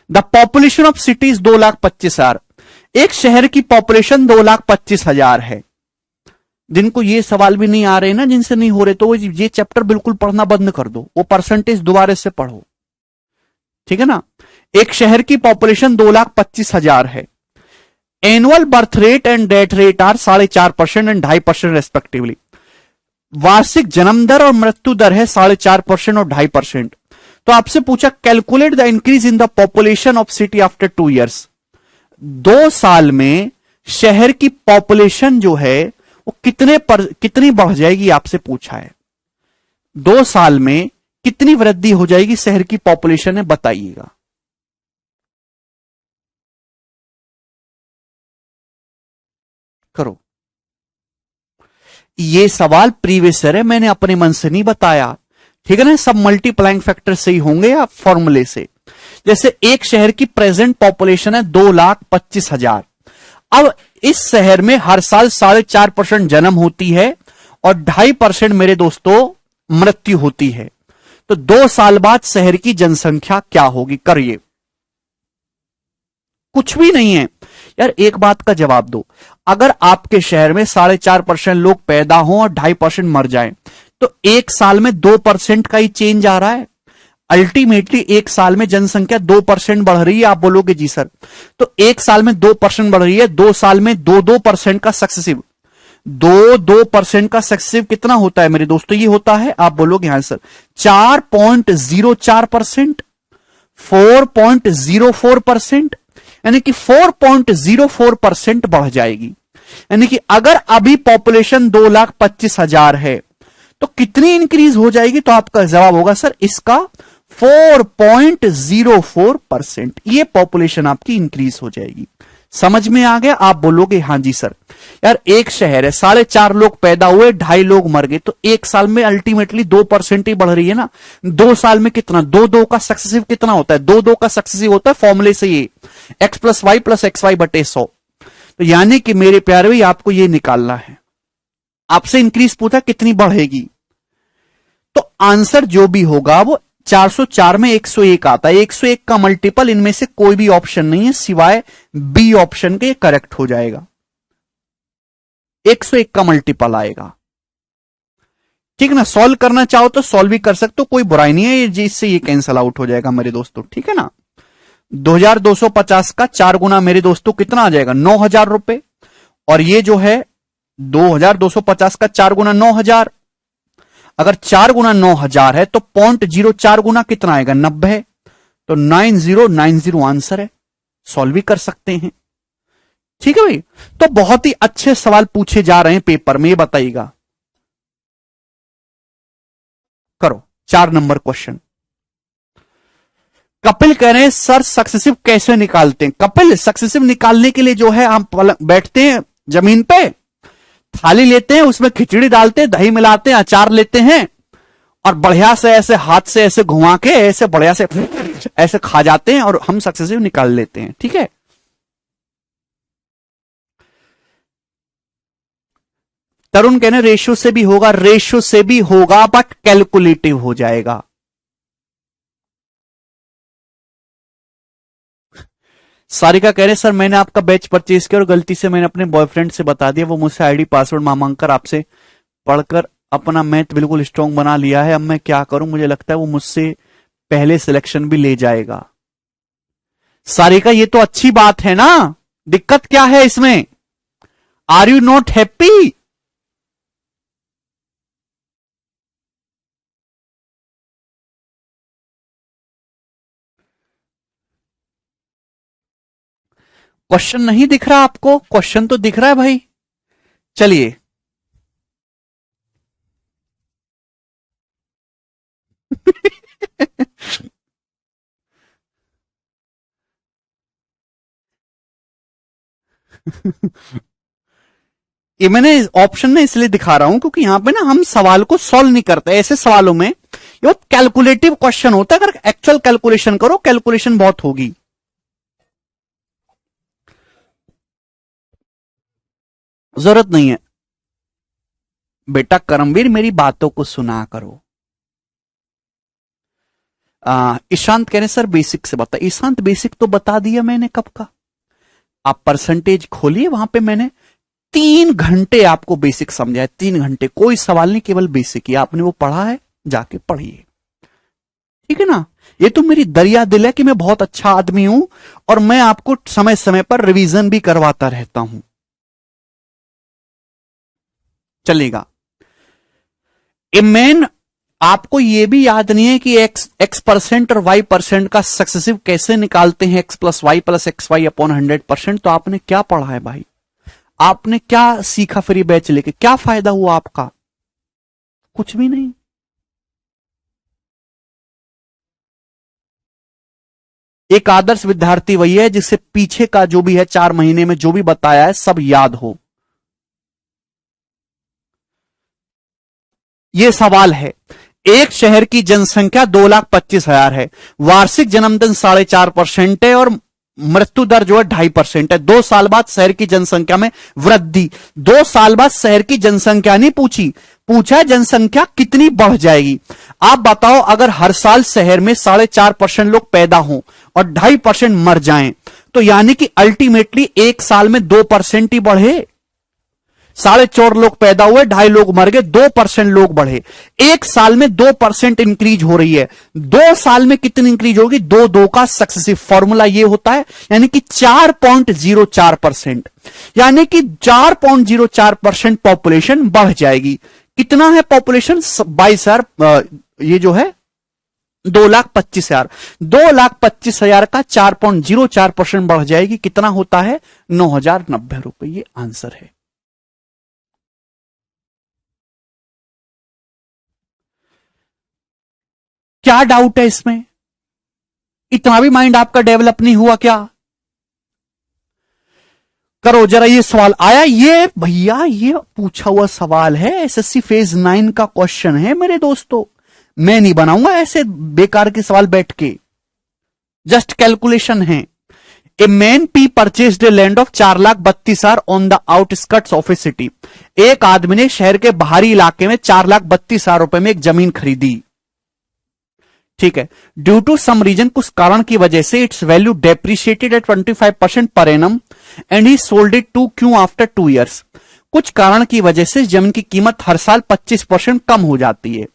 The population of cities 2,25,000। एक शहर की पॉपुलेशन 2,25,000 है। जिनको ये सवाल भी नहीं आ रहे ना, जिनसे नहीं हो रहे, तो ये चैप्टर बिल्कुल पढ़ना बंद कर दो, वो परसेंटेज दोबारा से पढ़ो, ठीक है ना। एक शहर की पॉपुलेशन 2,25,000 है। Annual birth rate and death rate are 4.5% and 2.5% respectively. वार्षिक जन्म दर और मृत्यु दर है 4.5% और 2.5%। तो आपसे पूछा calculate the increase in the population of city after 2 years. 2 साल में शहर की पॉपुलेशन जो है वो कितनी बढ़ जाएगी, आपसे पूछा है। 2 साल में कितनी वृद्धि हो जाएगी शहर की पॉपुलेशन में, बताइएगा। करो। ये सवाल प्रीवियस ईयर है, मैंने अपने मन से नहीं बताया, ठीक है ना। सब मल्टीप्लाइंग फैक्टर से ही होंगे या फॉर्मूले से। जैसे एक शहर की प्रेजेंट पॉपुलेशन है 2,25,000। अब इस शहर में हर साल 4.5% जन्म होती है और 2.5% मेरे दोस्तों मृत्यु होती है। तो 2 साल बाद शहर की जनसंख्या क्या होगी? करिए। कुछ भी नहीं है यार, एक बात का जवाब दो। अगर आपके शहर में 4.5% लोग पैदा हों और 2.5% मर जाएं, तो 1 साल में 2% का ही चेंज आ रहा है। अल्टीमेटली 1 साल में जनसंख्या 2% बढ़ रही है। आप बोलोगे जी सर, तो 1 साल में 2% बढ़ रही है, 2 साल में 2% का सक्सेसिव, 2% का सक्सेसिव कितना होता है मेरे दोस्तों? ये होता है, आप बोलोगे हाँ सर, 4.04%, 4.04%, यानी कि 4.04% बढ़ जाएगी। यानी कि अगर अभी पॉपुलेशन 2,25,000 है तो कितनी इंक्रीज हो जाएगी, तो आपका जवाब होगा सर इसका 4.04%। ये पॉपुलेशन आपकी इंक्रीज हो जाएगी। समझ में आ गया? आप बोलोगे हाँ जी सर। यार एक शहर है, 4.5 लोग पैदा हुए, 2.5 लोग मर गए, तो एक साल में अल्टीमेटली 2% ही बढ़ रही है ना। 2 साल में कितना, 2 का सक्सेसिव कितना होता है, 2 का सक्सेसिव होता है फॉर्मूले से ये x + y + xy / 100। तो यानी कि मेरे प्यारे भाई आपको ये निकालना है। आपसे इंक्रीज पूछा कितनी बढ़ेगी, तो आंसर जो भी होगा वो 404 में 101 आता है। 101 का मल्टीपल इनमें से कोई भी ऑप्शन नहीं है सिवाय बी ऑप्शन के, करेक्ट हो जाएगा। 101 का मल्टीपल आएगा। ठीक है ना। सॉल्व करना चाहो तो सॉल्व भी कर सकते हो, कोई बुराई नहीं है, जिससे ये कैंसल आउट हो जाएगा मेरे दोस्तों। ठीक है ना। 2250 का 4 गुना मेरे दोस्तों कितना आ जाएगा, 9,000 रुपए। और ये जो है 2250 का 4 गुना 9,000, अगर 4 गुना 9,000 है तो 0.04 गुना कितना आएगा, 90। तो 9090 आंसर है। सॉल्व भी कर सकते हैं। ठीक है भाई। तो बहुत ही अच्छे सवाल पूछे जा रहे हैं पेपर में, ये बताइएगा। करो 4 नंबर क्वेश्चन। कपिल कह रहे हैं सर सक्सेसिव कैसे निकालते हैं। कपिल सक्सेसिव निकालने के लिए जो है हम बैठते हैं जमीन पे, थाली लेते हैं, उसमें खिचड़ी डालते हैं, दही मिलाते हैं, अचार लेते हैं और बढ़िया से ऐसे हाथ से ऐसे घुमा के ऐसे बढ़िया से ऐसे खा जाते हैं और हम सक्सेसिव निकाल लेते हैं। ठीक है। तरुण कहने रेशियो से भी होगा, रेशियो से भी होगा बट कैलकुलेटिव हो जाएगा। सारिका कह रहे सर मैंने आपका बैच परचेज किया और गलती से मैंने अपने बॉयफ्रेंड से बता दिया, वो मुझसे आईडी पासवर्ड मांगकर आपसे पढ़कर अपना मैथ बिल्कुल स्ट्रांग बना लिया है। अब मैं क्या करूं, मुझे लगता है वो मुझसे पहले सिलेक्शन भी ले जाएगा। सारिका ये तो अच्छी बात है ना, दिक्कत क्या है इसमें? Are you not happy? Question नहीं दिख रहा आपको? क्वेश्चन तो दिख रहा है भाई। चलिए ये मैंने ऑप्शन ना इसलिए दिखा रहा हूं क्योंकि यहां पे ना हम सवाल को सॉल्व नहीं करते। ऐसे सवालों में ये कैलकुलेटिव क्वेश्चन होता है, अगर एक्चुअल कैलकुलेशन करो कैलकुलेशन बहुत होगी। जरूरत नहीं है बेटा, करमवीर मेरी बातों को सुना करो। ईशांत कह रहे सर बेसिक से बता। ईशांत बेसिक तो बता दिया मैंने कब का। आप परसेंटेज खोलिए, वहां पे मैंने 3 घंटे आपको बेसिक समझाया। 3 घंटे, कोई सवाल नहीं, केवल बेसिक ही। आपने वो पढ़ा है, जाके पढ़िए। ठीक है ना। ये तो मेरी दरिया दिल है कि मैं बहुत अच्छा आदमी हूं और मैं आपको समय समय पर रिवीजन भी करवाता रहता हूं। चलेगा। ए मैन, आपको यह भी याद नहीं है कि x% और y% का सक्सेसिव कैसे निकालते हैं, x + y + xy / 100%। तो आपने क्या पढ़ा है भाई? आपने क्या सीखा फ्री बैच लेके? क्या फायदा हुआ आपका? कुछ भी नहीं। एक आदर्श विद्यार्थी वही है जिसे पीछे का जो भी है 4 महीने में जो भी बताया है सब याद हो। यह सवाल है, एक शहर की जनसंख्या 2,25,000 है, वार्षिक जन्मदर 4.5% है और मृत्यु दर जो है 2.5% है। 2 साल बाद शहर की जनसंख्या में वृद्धि। 2 साल बाद शहर की जनसंख्या नहीं पूछी, पूछा है जनसंख्या कितनी बढ़ जाएगी। आप बताओ, अगर हर साल शहर में 4.5% लोग पैदा हों और 2.5% मर जाएं, तो यानी कि अल्टीमेटली 1 साल में 2% ही बढ़े। 4.5 लोग पैदा हुए, 2.5 लोग मर गए, 2% लोग बढ़े। 1 साल में 2% इंक्रीज हो रही है। 2 साल में कितनी इंक्रीज होगी? 2 का सक्सेसिव फॉर्मूला ये होता है, यानी कि 4.04%, यानी कि 4.04% पॉपुलेशन बढ़ जाएगी। कितना है पॉपुलेशन? 22,000। ये जो है 2,25,000। 2,25,000 का 4.04% बढ़ जाएगी। कितना होता है? 9,090 रुपए। ये आंसर है। क्या डाउट है इसमें? इतना भी माइंड आपका डेवलप नहीं हुआ क्या? करो जरा, ये सवाल आया, ये भैया ये पूछा हुआ सवाल है, एसएससी फेज 9 का क्वेश्चन है मेरे दोस्तों। मैं नहीं बनाऊंगा ऐसे बेकार के सवाल बैठ के, जस्ट कैलकुलेशन है। A man P purchased a land of 4,32,000 on the outskirts of A city. एक आदमी ने शहर के बाहरी इलाके में 4,32,000 रुपए में एक जमीन खरीदी, ठीक है। ड्यू टू सम रीजन, कुछ कारण की वजह से it's value depreciated at 25% per annum and he sold it to Q after 2 years। कुछ कारण की वजह से जमीन की कीमत हर साल 25% कम हो जाती है,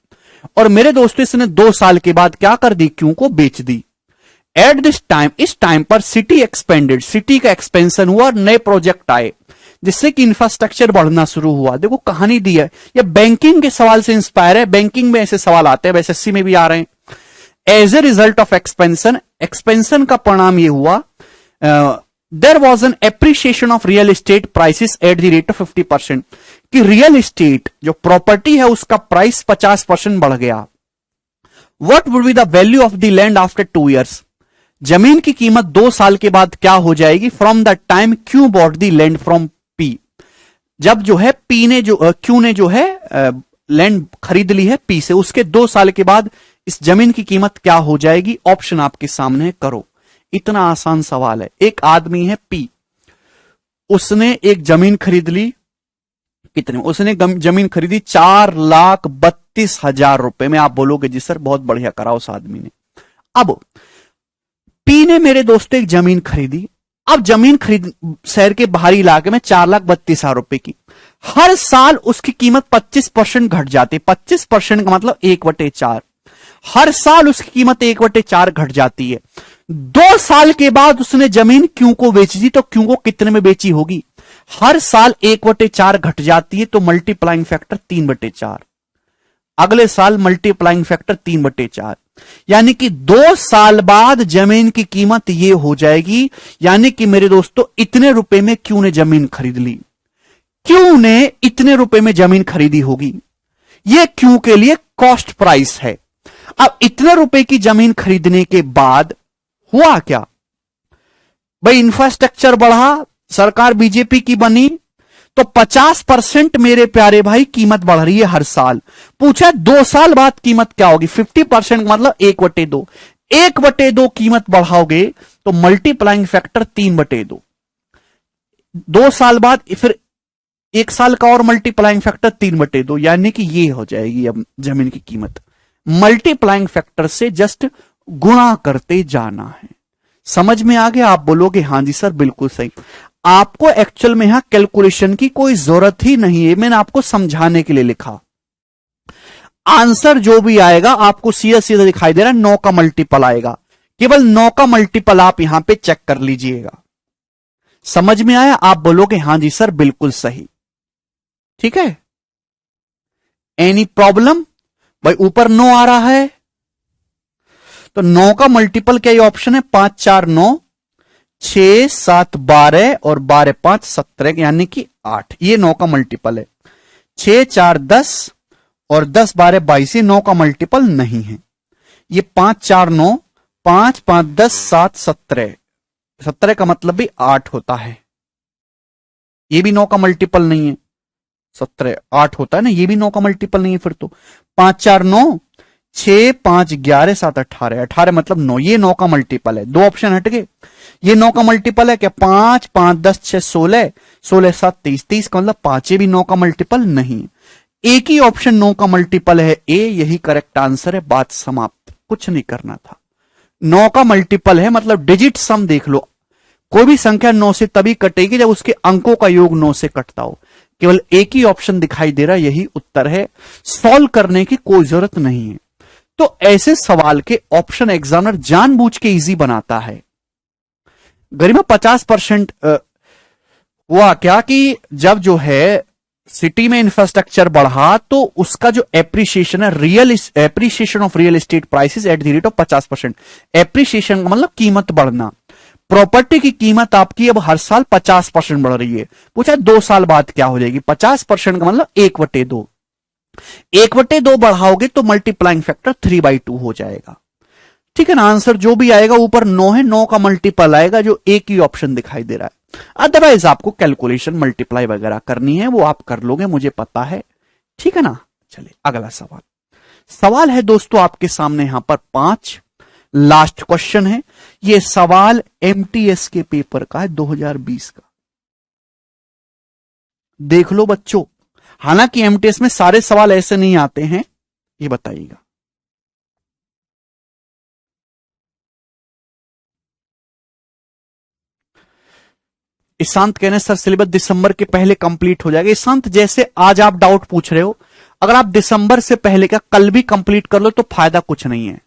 और मेरे दोस्तों इसने 2 साल के बाद क्या कर दी, क्यू को बेच दी। एट दिस टाइम, इस टाइम पर सिटी एक्सपेंडेड, सिटी का एक्सपेंशन हुआ, नए प्रोजेक्ट आए जिससे कि इंफ्रास्ट्रक्चर बढ़ना शुरू हुआ। देखो कहानी दी है, यह बैंकिंग के सवाल से इंस्पायर है, बैंकिंग में ऐसे सवाल आते हैं, एसएससी में भी आ रहे हैं। As a result of expansion, expansion का परिणाम यह हुआ, there was an appreciation of real estate prices at the rate of 50%, कि रियल एस्टेट जो प्रॉपर्टी है उसका प्राइस 50% बढ़ गया। What would be the value of the land after 2 years? जमीन की कीमत 2 साल के बाद क्या हो जाएगी? From the time Q bought the land from P, जब जो है पी ने जो क्यू ने जो है लैंड खरीद ली है पी से, उसके 2 साल के बाद इस जमीन की कीमत क्या हो जाएगी? ऑप्शन आपके सामने है, करो। इतना आसान सवाल है। एक आदमी है पी, उसने एक जमीन खरीद ली, कितने? उसने जमीन खरीदी 4,32,000 रुपए में। आप बोलोगे जी सर बहुत बढ़िया करा उस आदमी ने। अब पी ने मेरे दोस्तों एक जमीन खरीदी, अब जमीन खरीद शहर के बाहरी इलाके में 4,32,000 रुपए की, हर साल उसकी कीमत 25% घट जाती। 25% का मतलब 1/4, हर साल उसकी कीमत 1/4 घट जाती है। 2 साल के बाद उसने जमीन क्यू को बेच दी, तो क्यू को कितने में बेची होगी? हर साल 1/4 घट जाती है, तो मल्टीप्लाइंग फैक्टर 3/4, अगले साल मल्टीप्लाइंग फैक्टर 3/4, यानी कि 2 साल बाद जमीन की कीमत ये हो जाएगी। यानी कि मेरे दोस्तों इतने रुपए में क्यू ने जमीन खरीद ली, क्यू ने इतने रुपए में जमीन खरीदी होगी, ये क्यू के लिए कॉस्ट प्राइस है। अब इतने रुपए की जमीन खरीदने के बाद हुआ क्या भाई? इंफ्रास्ट्रक्चर बढ़ा, सरकार बीजेपी की बनी, तो 50% मेरे प्यारे भाई कीमत बढ़ रही है हर साल। पूछा 2 साल बाद कीमत क्या होगी? 50% मतलब 1/2, 1/2 कीमत बढ़ाओगे तो मल्टीप्लाइंग फैक्टर 3/2। 2 साल बाद फिर 1 साल का और मल्टीप्लाइंग फैक्टर 3/2, यानी कि ये हो जाएगी अब जमीन की कीमत। मल्टीप्लाइंग फैक्टर से जस्ट गुणा करते जाना है। समझ में आ गया? आप बोलोगे हां जी सर बिल्कुल सही। आपको एक्चुअल में यहां कैलकुलेशन की कोई जरूरत ही नहीं है, मैंने आपको समझाने के लिए लिखा। आंसर जो भी आएगा आपको सीधा सीधा दिखाई दे रहा है, 9 का मल्टीपल आएगा। केवल 9 का मल्टीपल आप यहां पे चेक कर लीजिएगा। समझ में आया? आप बोलोगे हां जी सर बिल्कुल सही। ठीक है, एनी प्रॉब्लम? भाई ऊपर 9 आ रहा है, तो 9 का मल्टीपल क्या? ये ऑप्शन है 5 4 9, 6 7 12 और 12 5 17, यानी कि 8। ये 9 का मल्टीपल है। 6 4 10 और 10 12 22, ये 9 का मल्टीपल नहीं है। ये 5 4 9, 5 5 10 7 17, 17 का मतलब भी 8 होता है। ये भी 9 का मल्टीपल नहीं है। 17 8 होता है ना, ये भी 9 का मल्टीपल नहीं है। फिर तो 5 4 9, 6 5 11 7 18, 18 मतलब 9, ये 9 का मल्टीपल है। 2 ऑप्शन हट गए। ये 9 का मल्टीपल है क्या? 5 5 10 6 16, 16 7 23, 23 का मतलब 5, ये भी 9 का मल्टीपल नहीं। एक ही ऑप्शन 9 का मल्टीपल है, ए, यही करेक्ट आंसर है। बात समाप्त, कुछ नहीं करना था। 9 का मल्टीपल है मतलब डिजिट सम देख लो। कोई भी संख्या 9 से तभी कटेगी जब उसके अंकों का योग 9 से कटता हो। केवल एक ही ऑप्शन दिखाई दे रहा है, यही उत्तर है। सॉल्व करने की कोई जरूरत नहीं है। तो ऐसे सवाल के ऑप्शन एग्जामिनर जानबूझ के इजी बनाता है। गरिमा 50% हुआ क्या कि जब जो है सिटी में इंफ्रास्ट्रक्चर बढ़ा तो उसका जो एप्रिसिएशन है, real appreciation of real estate prices at the rate of 50%। Appreciation का मतलब कीमत बढ़ना। प्रॉपर्टी की कीमत आपकी अब हर साल 50% बढ़ रही है। पूछा 2 साल बाद क्या हो जाएगी? 50% का मतलब 1/2। 1/2 बढ़ाओगे तो मल्टीप्लाइंग फैक्टर 3/2 हो जाएगा। ठीक है ना, आंसर जो भी आएगा ऊपर 9 है, 9 का मल्टीपल आएगा जो एक ही ऑप्शन दिखाई दे रहा है। अदरवाइज आपको कैलकुलेशन मल्टीप्लाई वगैरह करनी है वो आप कर लोगे, मुझे पता है। ठीक है ना, चलिए अगला सवाल। सवाल है दोस्तों आपके सामने यहां पर 5, लास्ट क्वेश्चन है। ये सवाल एमटीएस के पेपर का है 2020 का। देख लो बच्चों, हालांकि एमटीएस में सारे सवाल ऐसे नहीं आते हैं, ये बताइएगा। ईशांत कहने सर सिलेबस दिसंबर के पहले कंप्लीट हो जाएगा। ईशांत जैसे आज आप डाउट पूछ रहे हो, अगर आप दिसंबर से पहले क्या कल भी कंप्लीट कर लो तो फायदा कुछ नहीं है।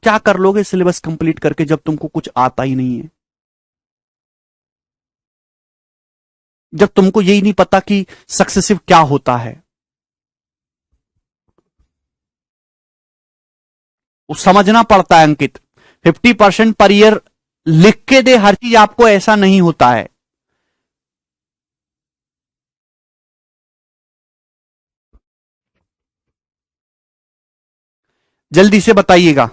क्या कर लोगे सिलेबस कंप्लीट करके जब तुमको कुछ आता ही नहीं है, जब तुमको यही नहीं पता कि सक्सेसिव क्या होता है। वो समझना पड़ता है अंकित। 50% पर ईयर लिख के दे हर चीज आपको, ऐसा नहीं होता है। जल्दी से बताइएगा।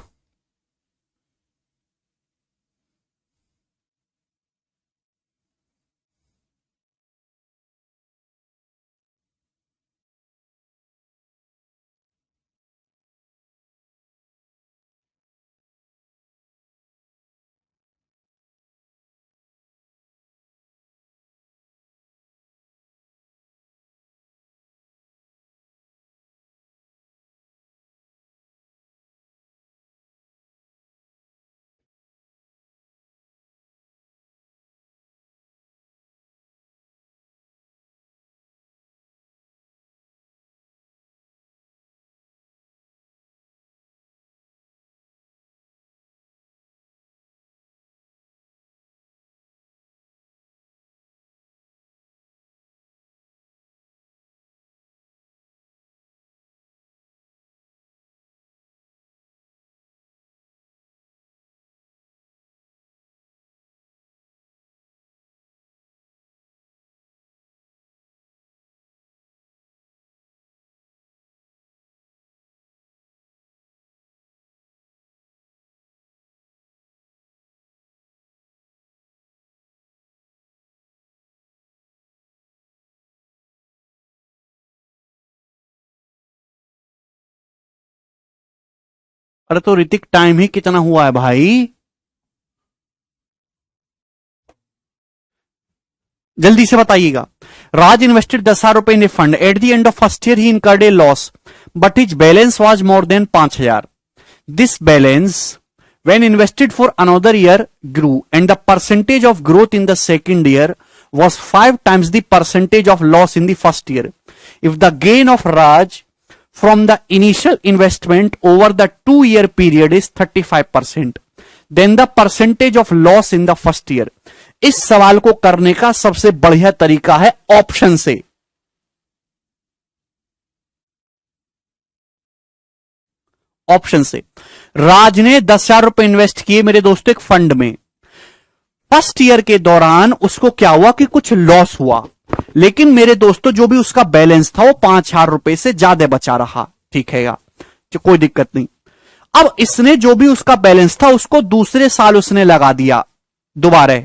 अरे तो ऋतिक टाइम ही कितना हुआ है भाई, जल्दी से बताइएगा। राज इन्वेस्टेड 10,000 रुपए in a fund. At the end of first year he incurred a loss but his balance was more than 5,000। This balance when invested for another year grew and the percentage of growth in the second year was 5 times the percentage of loss in the first year. If the gain of Raj from the initial investment over the 2-year period is 35%, then the percentage of loss in the first year. इस सवाल को करने का सबसे बढ़िया तरीका है option से। ऑप्शन से राज ने 10,000 रुपए इन्वेस्ट किए मेरे दोस्तों एक फंड में। फर्स्ट ईयर के दौरान उसको क्या हुआ कि कुछ लॉस हुआ, लेकिन मेरे दोस्तों जो भी उसका बैलेंस था वो 5,000 रुपए से ज्यादा बचा रहा। ठीक है, तो कोई दिक्कत नहीं। अब इसने जो भी उसका बैलेंस था उसको दूसरे साल उसने लगा दिया, दोबारा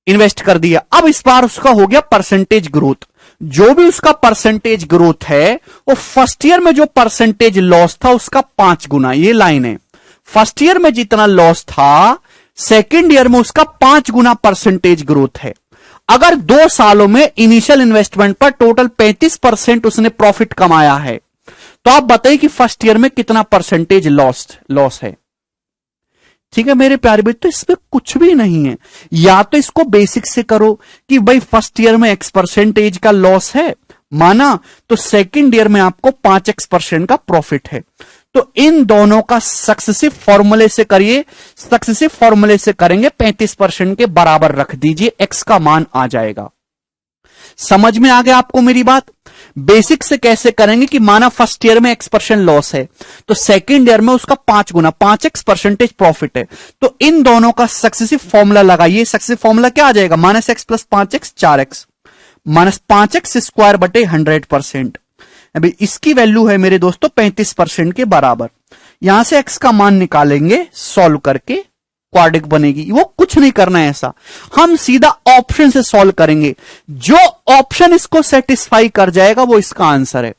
इन्वेस्ट कर दिया। अब इस बार उसका हो गया परसेंटेज ग्रोथ। जो भी उसका परसेंटेज ग्रोथ है वो फर्स्ट ईयर में जो परसेंटेज लॉस था उसका 5 गुना। ये लाइन है, फर्स्ट ईयर में जितना लॉस था सेकेंड ईयर में उसका 5 गुना परसेंटेज ग्रोथ है। अगर 2 सालों में इनिशियल इन्वेस्टमेंट पर टोटल 35% उसने प्रॉफिट कमाया है, तो आप बताइए कि फर्स्ट ईयर में कितना परसेंटेज लॉस है। ठीक है मेरे प्यारे बच्चों, तो इसमें कुछ भी नहीं है। या तो इसको बेसिक से करो कि भाई फर्स्ट ईयर में X% का लॉस है, माना, तो सेकंड ईयर में आपको 5X% का प्रॉफिट है। तो इन दोनों का सक्सेसिव फॉर्मूले से करिए, सक्सेसिव फॉर्मूले से करेंगे 35% के बराबर रख दीजिए, X का मान आ जाएगा। समझ में आ गया आपको मेरी बात? बेसिक से कैसे करेंगे कि माना फर्स्ट ईयर में X% लॉस है तो सेकंड ईयर में उसका 5 गुना 5X% प्रॉफिट है। तो इन दोनों का सक्सेसिव फॉर्मूला लगाइए। सक्सेसिव फॉर्मूला क्या आ जाएगा? -X + 5X 4X। -5x² बटे 100%। अभी इसकी वैल्यू है मेरे दोस्तों 35% के बराबर। यहां से x का मान निकालेंगे, सॉल्व करके क्वाड्रिक बनेगी। वो कुछ नहीं करना है ऐसा, हम सीधा ऑप्शन से सॉल्व करेंगे। जो ऑप्शन इसको सेटिस्फाई कर जाएगा वो इसका आंसर है।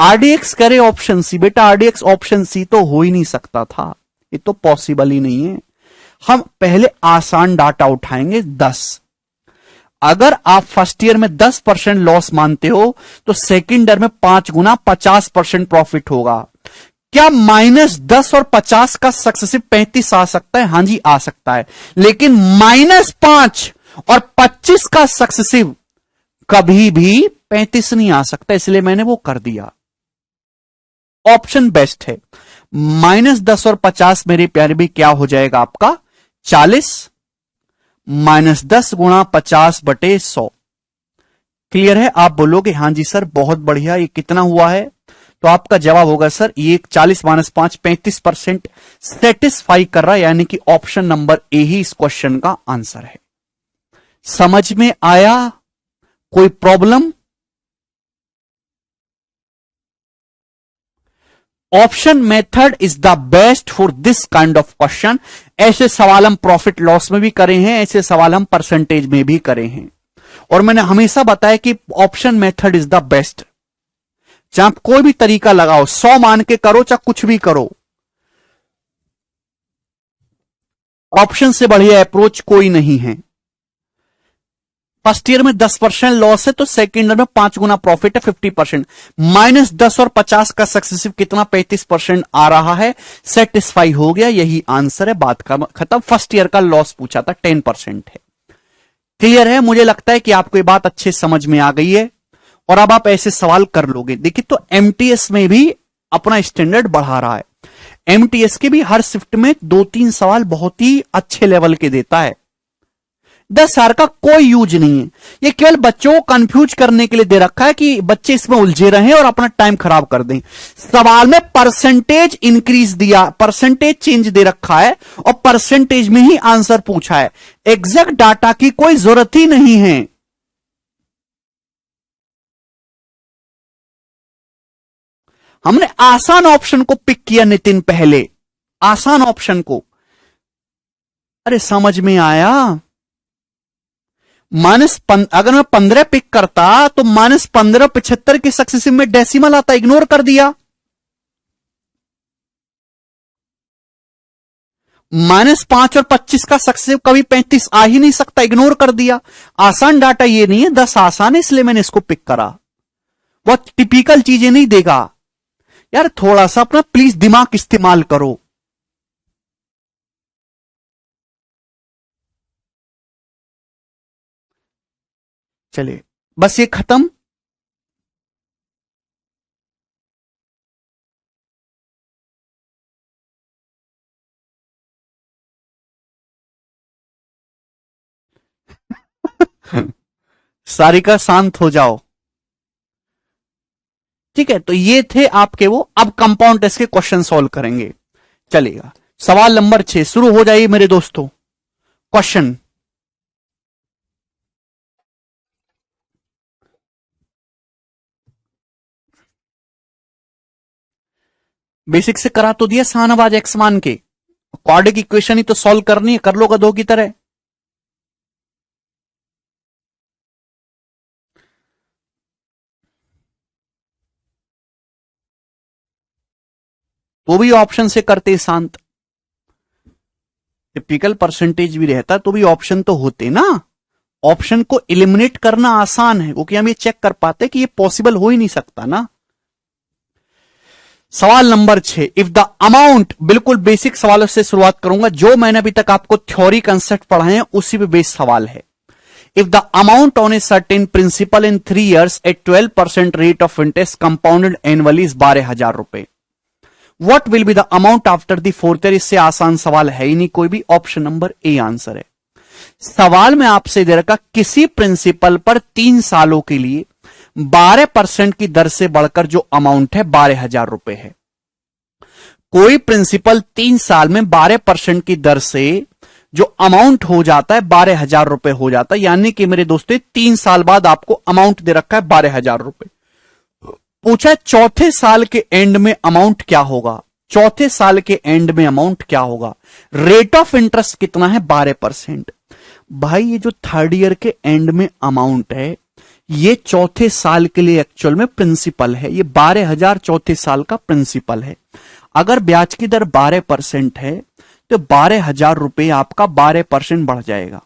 RDX करे ऑप्शन सी, बेटा RDX ऑप्शन सी तो हो ही नहीं सकता था, ये तो पॉसिबल ही नहीं है। हम पहले आसान डाटा उठाएंगे 10। अगर आप फर्स्ट ईयर में 10% लॉस मानते हो तो सेकेंड ईयर में 5 गुना 50% प्रॉफिट होगा। क्या -10 और 50 का सक्सेसिव 35 आ सकता है? हां जी आ सकता है, लेकिन -5 और 25 का सक्सेसिव कभी भी 35 नहीं आ सकता, इसलिए मैंने वो कर दिया। ऑप्शन बेस्ट है। -10 और 50 मेरे प्यारे भी क्या हो जाएगा आपका 40, -10 गुणा 50 बटे 100। क्लियर है? आप बोलोगे हां जी सर बहुत बढ़िया, ये कितना हुआ है? तो आपका जवाब होगा सर ये 40 - 5 35% सेटिस्फाई कर रहा है, यानी कि ऑप्शन नंबर ए ही इस क्वेश्चन का आंसर है। समझ में आया? कोई problem? Option method is the best for this kind of question. ऐसे सवाल हम प्रॉफिट लॉस में भी करे हैं, ऐसे सवाल हम परसेंटेज में भी करे हैं, और मैंने हमेशा बताया कि option method is the best. चाहे आप कोई भी तरीका लगाओ, 100 मान के करो चाहे कुछ भी करो, ऑप्शन से बढ़िया अप्रोच कोई नहीं है। फर्स्ट ईयर में 10% लॉस है तो सेकेंड ईयर में 5 गुना प्रॉफिट है 50%। -10 और 50 का सक्सेसिव कितना 35% आ रहा है, सेटिस्फाई हो गया, यही आंसर है, बात का खत्म। फर्स्ट ईयर का लॉस पूछा था 10% है। क्लियर है? मुझे लगता है कि आपको ये बात अच्छे समझ में आ गई है और अब आप ऐसे सवाल कर लोगे। देखिए तो एमटीएस में भी अपना स्टैंडर्ड बढ़ा रहा है। एमटीएस के भी हर शिफ्ट में 2-3 सवाल बहुत ही अच्छे लेवल के देता है। 10 साल का कोई यूज नहीं है, ये केवल बच्चों को कंफ्यूज करने के लिए दे रखा है कि बच्चे इसमें उलझे रहें और अपना टाइम खराब कर दें। सवाल में परसेंटेज इंक्रीज दिया, परसेंटेज चेंज दे रखा है और परसेंटेज में ही आंसर पूछा है। एग्जैक्ट डाटा की कोई जरूरत ही नहीं है। हमने आसान ऑप्शन को पिक किया नितिन, पहले आसान ऑप्शन को। अरे समझ में आया? अगर मैं 15 पिक करता तो -15 75 के सक्सेसिव में डेसिमल आता, इग्नोर कर दिया। -5 और 25 का सक्सेसिव कभी 35 आ ही नहीं सकता, इग्नोर कर दिया। आसान डाटा ये नहीं है, 10 आसान है इसलिए मैंने इसको पिक करा। बहुत टिपिकल चीजें नहीं देगा यार, थोड़ा सा अपना प्लीज दिमाग इस्तेमाल करो। चलिए बस ये खत्म। सारिका शांत हो जाओ, ठीक है? तो ये थे आपके वो। अब कंपाउंड टेस्ट के क्वेश्चन सॉल्व करेंगे, चलेगा। सवाल नंबर 6 शुरू हो जाइए मेरे दोस्तों। क्वेश्चन, बेसिक से करा तो दिया शाहनवाज एक्स मान के, क्वाड्रिक इक्वेशन ही तो सॉल्व करनी है, कर लो गधों की तरह। तो भी ऑप्शन से करते शांत, टिपिकल परसेंटेज भी रहता तो भी ऑप्शन तो होते ना। ऑप्शन को एलिमिनेट करना आसान है क्योंकि हम ये चेक कर पाते कि ये पॉसिबल हो ही नहीं सकता ना। सवाल नंबर 6, इफ द अमाउंट, बिल्कुल बेसिक सवालों से शुरुआत करूंगा, जो मैंने अभी तक आपको थ्योरी कंसेप्ट पढ़ाए हैं उसी पे बेस्ड सवाल है। If the amount on a certain principal in 3 years at 12% rate of interest compounded annually is 12,000 रुपए, what will be the amount after the 4th year? इससे आसान सवाल है ही नहीं कोई भी, ऑप्शन नंबर ए आंसर है। सवाल में आपसे दे रखा किसी प्रिंसिपल पर 3 सालों के लिए 12% की दर से बढ़कर जो अमाउंट है 12,000 रुपए है। कोई प्रिंसिपल 3 साल में 12% की दर से जो अमाउंट हो जाता है 12,000 रुपए हो जाता है। यानी कि मेरे दोस्तों 3 साल बाद आपको अमाउंट दे रखा है 12,000 रुपए। पूछा है चौथे साल के एंड में अमाउंट क्या होगा। चौथे साल के एंड में अमाउंट क्या होगा। रेट ऑफ इंटरेस्ट कितना है 12%। भाई ये जो थर्ड ईयर के एंड में अमाउंट है ये चौथे साल के लिए एक्चुअल में प्रिंसिपल है। ये 12,000 चौथे साल का प्रिंसिपल है। अगर ब्याज की दर 12% है तो 12,000 रुपए आपका 12% बढ़ जाएगा।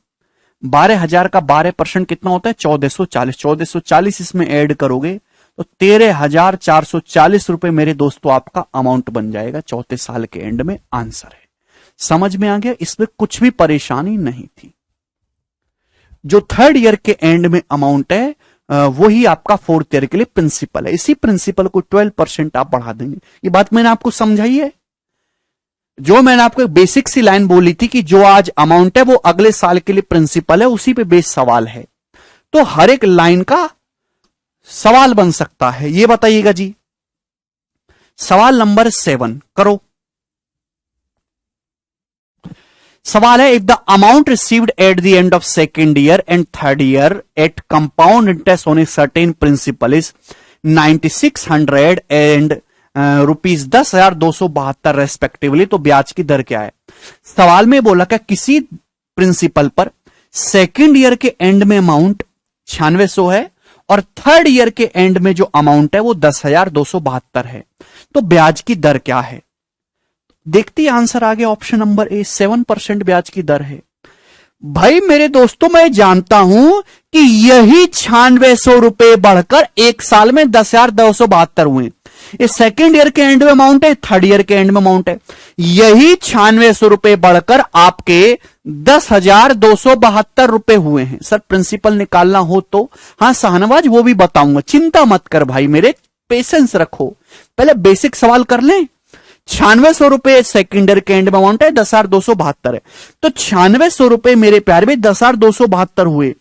12,000 का 12% कितना होता है 1440। 1440 इसमें ऐड करोगे तो 13,440 रुपए मेरे दोस्तों आपका अमाउंट बन जाएगा चौथे साल के एंड में। आंसर है। समझ में आ गया। इसमें कुछ भी परेशानी नहीं थी। जो थर्ड ईयर के एंड में अमाउंट है वही आपका फोर्थ ईयर के लिए प्रिंसिपल है। इसी प्रिंसिपल को 12% आप बढ़ा देंगे। ये बात मैंने आपको समझाई है। जो मैंने आपको एक बेसिक सी लाइन बोली थी कि जो आज अमाउंट है वो अगले साल के लिए प्रिंसिपल है, उसी पे बेस सवाल है। तो हर एक लाइन का सवाल बन सकता है। ये बताइएगा जी। सवाल नंबर 7 करो। सवाल है, if the amount received at the end of second year and third year at compound interest on a certain principal is 9600 and ₹10,272 respectively, तो ब्याज की दर क्या है। सवाल में बोला क्या किसी प्रिंसिपल पर सेकेंड ईयर के एंड में अमाउंट 9600 है और थर्ड ईयर के एंड में जो अमाउंट है वो 10,272 है, तो ब्याज की दर क्या है। देखते ही आंसर आ गया ऑप्शन नंबर ए, 7% ब्याज की दर है। भाई मेरे दोस्तों मैं जानता हूं कि यही 9600 रुपए बढ़कर एक साल में 10,272 हुए। ये सेकेंड ईयर के एंड में अमाउंट है, थर्ड ईयर के एंड में अमाउंट है। यही 9600 रुपए बढ़कर आपके 10,272 रुपए हुए हैं। सर प्रिंसिपल निकालना हो तो हाँ शाहनवाज वो भी बताऊंगा, चिंता मत कर भाई मेरे, पेशेंस रखो। पहले बेसिक सवाल कर लें। 9600 रुपए सेकेंड ईयर के एंड में अमाउंट है, 10,272 है। तो 9600 रुपए मेरे प्यार में 10,272 हुए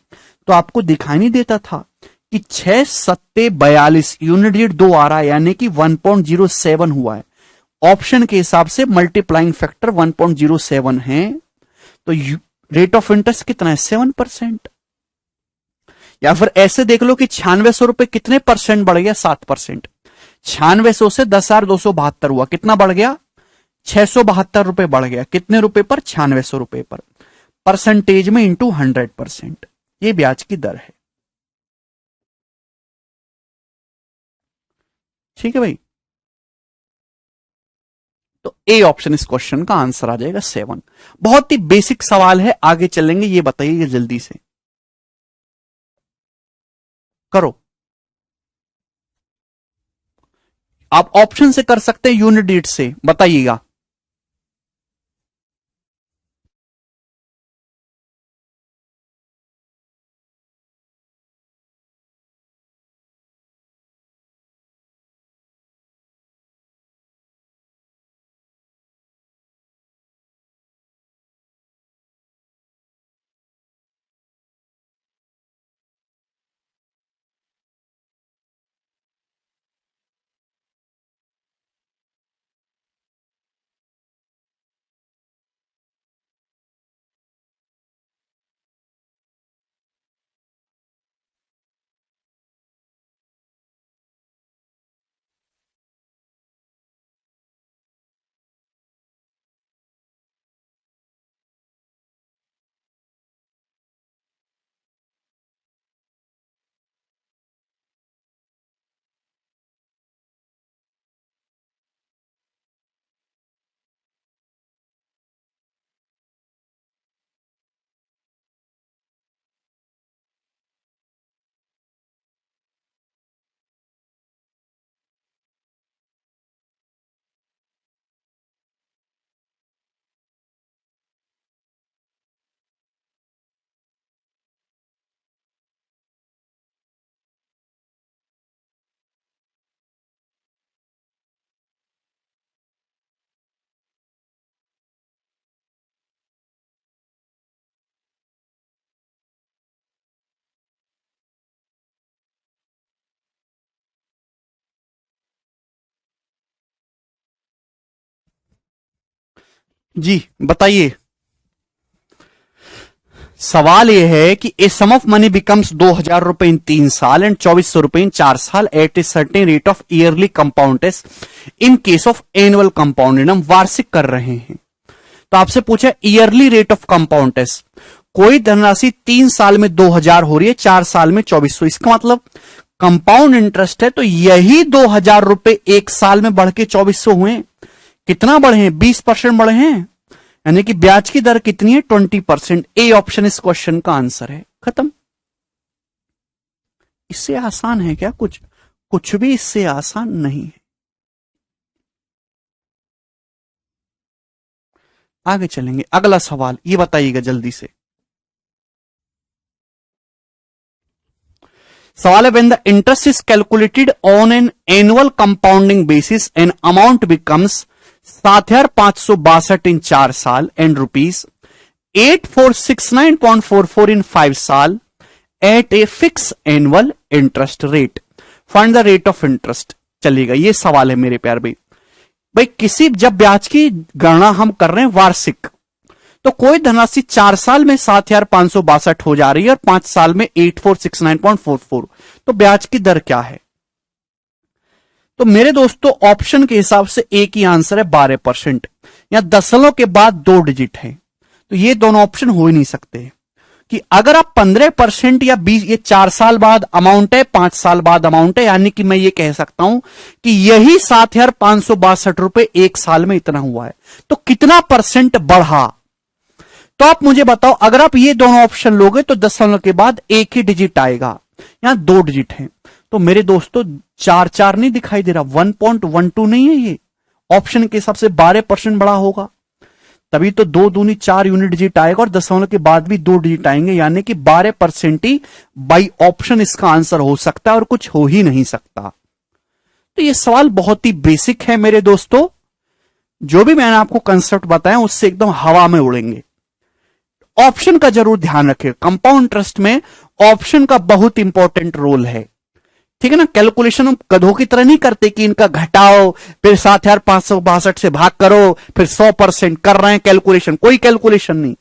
तो आपको दिखाई नहीं देता था कि 6 सत्ते 42 यूनिट दीठ 2 आ रहा है, यानी कि 1.07 हुआ है। ऑप्शन के हिसाब से मल्टीप्लाइंग फैक्टर 1.07 है। तो रेट ऑफ इंटरेस्ट कितना है 7%। या फिर ऐसे देख लो कि 9600 रुपए कितने परसेंट बढ़ गया 7%। 9600 से 10,272 हुआ, कितना बढ़ गया 672 रुपए बढ़ गया। कितने रुपए पर 9600 रुपए पर। परसेंटेज में इंटू 100%, ये ब्याज की दर है। ठीक है भाई। तो ए ऑप्शन इस क्वेश्चन का आंसर आ जाएगा 7। बहुत ही बेसिक सवाल है, आगे चलेंगे। ये बताइए जल्दी से करो। आप ऑप्शन से कर सकते हैं, यूनिट डीट से बताइएगा। जी बताइए। सवाल यह है कि ए सम ऑफ मनी बिकम्स 2,000 रुपए इन 3 साल एंड 2,400 रुपए इन 4 साल at a certain rate of yearly compound in case of annual compound. हम वार्षिक कर रहे हैं, तो आपसे पूछा ईयरली रेट ऑफ कंपाउंड। कोई धनराशि 3 साल में 2,000 हो रही है, 4 साल में 2,400। इसका मतलब कंपाउंड इंटरेस्ट है, तो यही 2,000 रुपए एक साल में बढ़ के 2,400 हुए। कितना बढ़े हैं? 20% बढ़े हैं, यानी कि ब्याज की दर कितनी है? 20%। ए ऑप्शन इस क्वेश्चन का आंसर है। खत्म। इससे आसान है क्या कुछ? कुछ भी इससे आसान नहीं है। आगे चलेंगे। अगला सवाल ये बताइएगा जल्दी से। सवाल है when the interest is calculated on an annual compounding basis an amount becomes 7,562 in 4 साल एंड रुपीज 8,469.44 इन 5 साल at a fix annual interest rate. Find the rate of interest. चलिएगा, ये सवाल है मेरे प्यार भाई किसी जब ब्याज की गणना हम कर रहे हैं वार्षिक, तो कोई धनराशि 4 साल में 7,562 हो जा रही है और 5 साल में 8,469.44, तो ब्याज की दर क्या है? तो मेरे दोस्तों ऑप्शन के हिसाब से एक ही आंसर है 12%। या दशमलव के बाद 2 डिजिट है, तो ये दोनों ऑप्शन हो ही नहीं सकते। कि अगर आप 15% या 20, ये 4 साल बाद अमाउंट है, 5 साल बाद अमाउंट है, यानी कि मैं ये कह सकता हूं कि यही 7,562 रुपए एक साल में इतना हुआ है, तो कितना परसेंट बढ़ा? तो आप मुझे बताओ, अगर आप ये दोनों ऑप्शन लोगे तो दशमलव के बाद एक ही डिजिट आएगा, यहां 2 डिजिट है। तो मेरे दोस्तों 4 नहीं दिखाई दे रहा, 1.12 नहीं है, ये ऑप्शन के हिसाब से 12% बड़ा होगा, तभी तो 2 दूनी 4 यूनिट डिजिट आएगा और दशमलव के बाद भी 2 डिजिट आएंगे, यानी कि 12% ही बाई ऑप्शन इसका आंसर हो सकता है और कुछ हो ही नहीं सकता। तो ये सवाल बहुत ही बेसिक है मेरे दोस्तों, जो भी मैंने आपको कंसेप्ट बताया उससे एकदम हवा में उड़ेंगे। ऑप्शन का जरूर ध्यान रखें, कंपाउंड इंटरेस्ट में ऑप्शन का बहुत इंपॉर्टेंट रोल है, ठीक है ना। कैलकुलेशन हम गधों की तरह नहीं करते कि इनका घटाओ फिर 7,562 से भाग करो फिर 100% कर रहे हैं कैलकुलेशन, कोई कैलकुलेशन नहीं।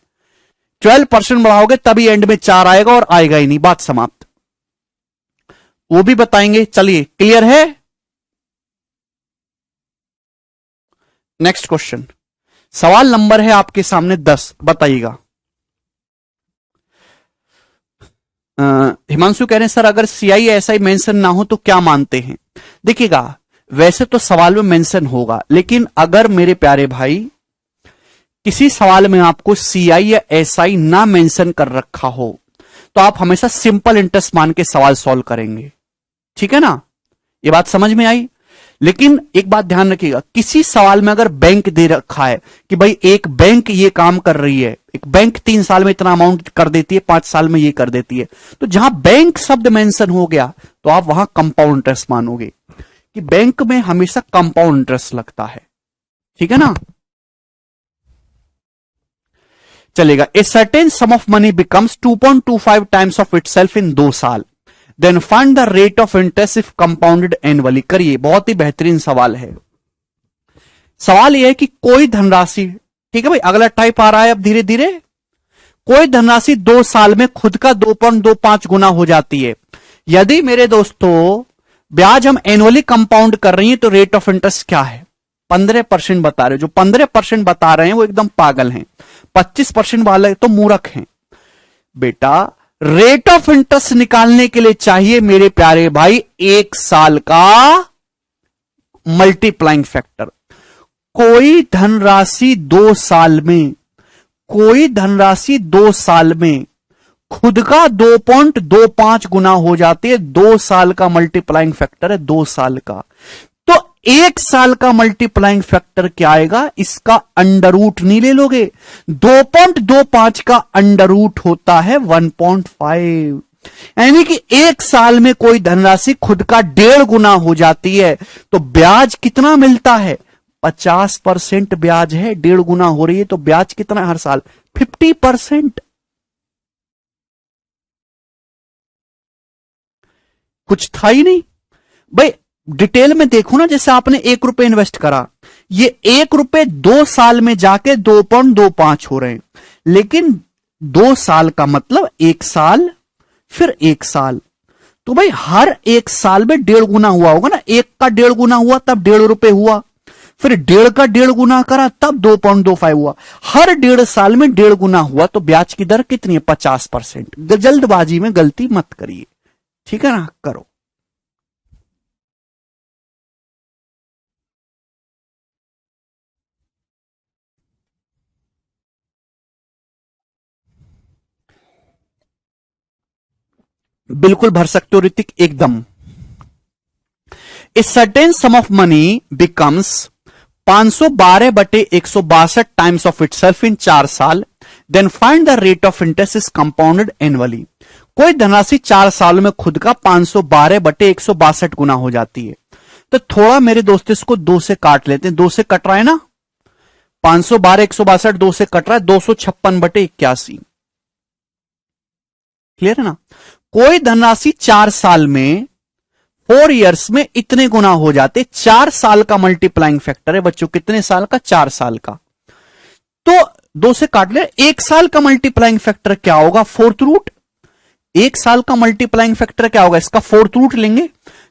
12% बढ़ाओगे तभी एंड में 4 आएगा और आएगा ही नहीं, बात समाप्त। वो भी बताएंगे। चलिए, क्लियर है? नेक्स्ट क्वेश्चन, सवाल नंबर है आपके सामने 10, बताइएगा। हिमांशु कह रहे हैं सर अगर सीआई एसआई मेंशन ना हो तो क्या मानते हैं? देखिएगा, वैसे तो सवाल में मेंशन होगा, लेकिन अगर मेरे प्यारे भाई किसी सवाल में आपको सीआई या एसआई ना मेंशन कर रखा हो तो आप हमेशा सिंपल इंटरेस्ट मान के सवाल सॉल्व करेंगे, ठीक है ना। ये बात समझ में आई। लेकिन एक बात ध्यान रखिएगा, किसी सवाल में अगर बैंक दे रखा है कि भाई एक बैंक ये काम कर रही है, एक बैंक 3 साल में इतना अमाउंट कर देती है, 5 साल में ये कर देती है, तो जहां बैंक शब्द मेंशन हो गया तो आप वहां कंपाउंड इंटरेस्ट मानोगे कि बैंक में हमेशा कंपाउंड इंटरेस्ट लगता है, ठीक है ना। चलेगा। A certain sum of money becomes 2.25 times of itself in 2 साल, then find the rate of interest if compounded annually. करिए, बहुत ही बेहतरीन सवाल है। सवाल यह है कि कोई धनराशि, ठीक है भाई, अगला टाइप आ रहा है अब धीरे धीरे। कोई धनराशि 2 साल में खुद का 2.25 गुना हो जाती है। यदि मेरे दोस्तों ब्याज हम एनुअली कंपाउंड कर रही है तो रेट ऑफ इंटरेस्ट क्या है? 15% बता रहे। जो 15% बता रहे हैं वो एकदम पागल हैं, 25% वाले तो मूर्ख हैं। बेटा, रेट ऑफ इंटरेस्ट निकालने के लिए चाहिए मेरे प्यारे भाई 1 साल का मल्टीप्लाइंग फैक्टर। कोई धनराशि 2 साल में, कोई धनराशि 2 साल में खुद का 2.25 गुना हो जाती है। 2 साल का मल्टीप्लाइंग फैक्टर है, 2 साल का। तो 1 साल का मल्टीप्लाइंग फैक्टर क्या आएगा? इसका अंडर रूट नहीं ले लोगे, 2.25 का अंडर रूट होता है 1.5, यानी कि 1 साल में कोई धनराशि खुद का 1.5 गुना हो जाती है। तो ब्याज कितना मिलता है? 50% ब्याज है, 1.5 गुना हो रही है तो ब्याज कितना हर साल? 50%। कुछ था ही नहीं भाई। डिटेल में देखो ना, जैसे आपने 1 रुपए इन्वेस्ट करा, ये 1 रुपए 2 साल में जाके 2.25 हो रहे हैं, लेकिन 2 साल का मतलब 1 साल, फिर 1 साल। तो भाई हर 1 साल में 1.5 गुना हुआ होगा ना, 1 का 1.5 गुना हुआ तब 1.5 रुपए हुआ, फिर 1.5 का 1.5 गुना करा तब 2.25 हुआ। हर 1.5 साल में 1.5 गुना हुआ तो ब्याज की दर कितनी है? 50%। जल्दबाजी में गलती मत करिए, ठीक है ना, करो। बिल्कुल भर सकते हो ऋतिक, एकदम। A certain sum of money becomes 512/162 times of itself in 4 साल, then find the rate of interest is compounded annually. कोई धनराशि 4 साल में खुद का 512/162 गुना हो जाती है। तो थोड़ा मेरे दोस्त इसको 2 से काट लेते हैं। 2 से कट रहा है ना, 512/162 2 से कट रहा है, 256/81। क्लियर है ना? कोई धनराशि 4 साल में 4 इयर्स में इतने गुना हो जाते। 4 साल का मल्टीप्लाइंग फैक्टर है बच्चों, कितने साल का? 4 साल का। तो 2 से काट ले। 1 साल का मल्टीप्लाइंग फैक्टर क्या होगा? 4th root. 1 साल का मल्टीप्लाइंग फैक्टर क्या होगा? इसका 4th रूट लेंगे।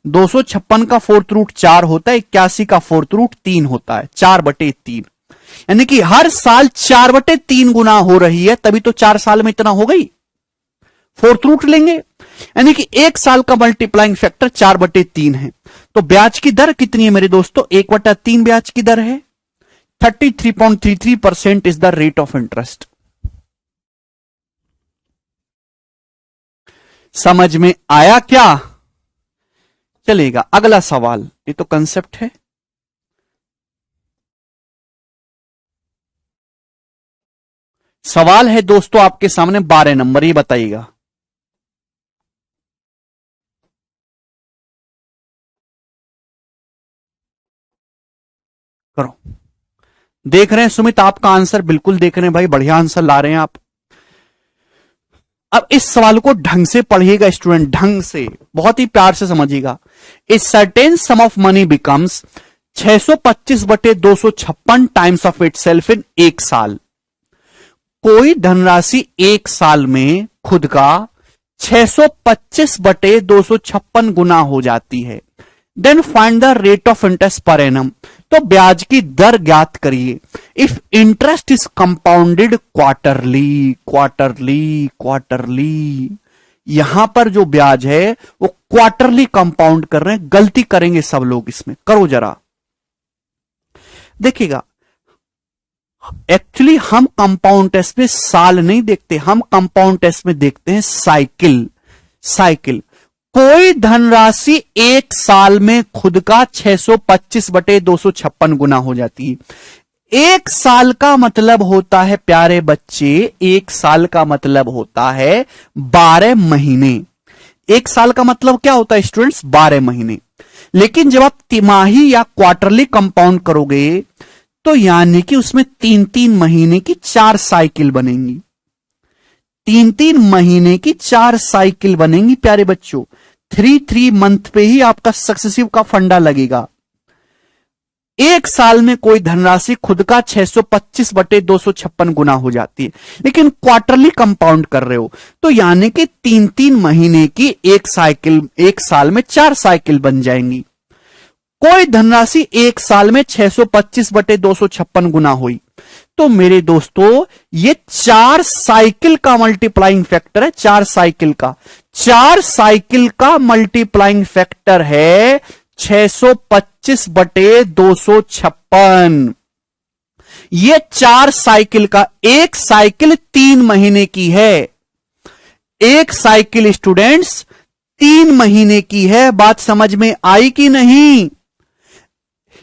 256 का 4th रूट 4 होता है, 81 का 4th रूट 3 होता है, 4/3। यानी कि हर साल 4/3 गुना हो रही है, तभी तो 4 साल में इतना हो गई। 4th रूट लेंगे, यानी कि 1 साल का मल्टीप्लाइंग फैक्टर 4/3 है। तो ब्याज की दर कितनी है मेरे दोस्तों? 1/3 ब्याज की दर है। 33.33% is the rate of interest. समझ में आया क्या? चलेगा अगला सवाल, ये तो कंसेप्ट है। सवाल है दोस्तों आपके सामने 12 नंबर, ये बताइएगा। करो। देख रहे हैं सुमित, आपका आंसर बिल्कुल देख रहे हैं भाई, बढ़िया आंसर ला रहे हैं आप। अब इस सवाल को ढंग से पढ़िएगा स्टूडेंट, ढंग से, बहुत ही प्यार से समझिएगा। ए certain sum of money becomes 625/256 times of it self in 1 साल। कोई धनराशि 1 साल में खुद का 625/256 गुना हो जाती है। Then find the rate of interest per annum. तो ब्याज की दर ज्ञात करिए। If interest is compounded quarterly, quarterly, quarterly, यहां पर जो ब्याज है वो क्वार्टरली कंपाउंड कर रहे हैं। गलती करेंगे सब लोग इसमें, करो जरा। देखिएगा, एक्चुअली हम कंपाउंड टेस्ट में साल नहीं देखते, हम कंपाउंड टेस्ट में देखते हैं साइकिल। साइकिल। कोई धनराशि 1 साल में खुद का 625/256 गुना हो जाती है। 1 साल का मतलब होता है प्यारे बच्चे, 1 साल का मतलब होता है 12 महीने। 1 साल का मतलब क्या होता है स्टूडेंट्स? 12 महीने। लेकिन जब आप तिमाही या क्वार्टरली कंपाउंड करोगे तो यानी कि उसमें 3-3 महीने की 4 साइकिल बनेंगी। 3-3 महीने की 4 साइकिल बनेंगी प्यारे बच्चों। 3-3 मंथ पे ही आपका सक्सेसिव का फंडा लगेगा। 1 साल में कोई धनराशि खुद का 625/256 गुना हो जाती है, लेकिन क्वार्टरली कंपाउंड कर रहे हो तो यानी कि 3-3 महीने की 1 साइकिल, 1 साल में 4 साइकिल बन जाएंगी। कोई धनराशि 1 साल में 625/256 गुना हुई तो मेरे दोस्तों ये 4 साइकिल का मल्टीप्लाइंग फैक्टर है। 4 साइकिल का, 4 साइकिल का मल्टीप्लाइंग फैक्टर है 625/256। ये 4 साइकिल का, एक साइकिल 3 महीने की है। एक साइकिल स्टूडेंट्स 3 महीने की है। बात समझ में आई कि नहीं?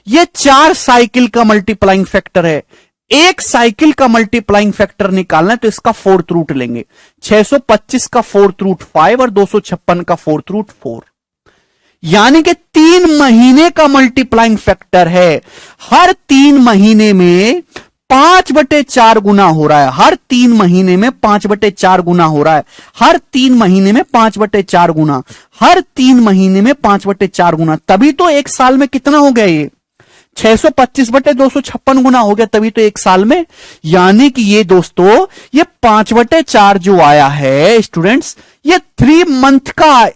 ये 4 साइकिल का मल्टीप्लाइंग फैक्टर है। एक साइकिल का मल्टीप्लाइंग फैक्टर निकालना है तो इसका 4th रूट लेंगे। 625 का 4th रूट 5 और 256 का 4th रूट 4, यानी कि 3 महीने का मल्टीप्लाइंग फैक्टर है। हर 3 महीने में 5/4 गुना हो रहा है। हर 3 महीने में 5/4 गुना हो रहा है। हर 3 महीने में 5/4 गुना, हर 3 महीने में 5/4 गुना। तभी तो 1 साल में कितना हो गया? ये 625/256 गुना हो गया, तभी तो एक साल में। यानी कि ये दोस्तों, ये 5/4 जो आया है स्टूडेंट्स, ये 3 मंथ का,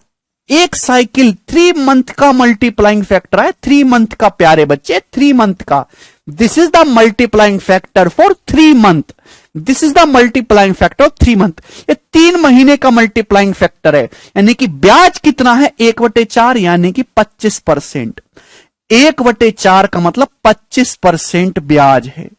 एक साइकिल 3 मंथ का मल्टीप्लाइंग फैक्टर है। 3 मंथ का प्यारे बच्चे, 3 मंथ का। This is the multiplying factor for 3 month. This is the multiplying factor of 3 month. ये 3 महीने का मल्टीप्लाइंग फैक्टर है। यानी कि ब्याज कितना है? 1/4, यानी कि 25%। 1/4 का मतलब 25% ब्याज है।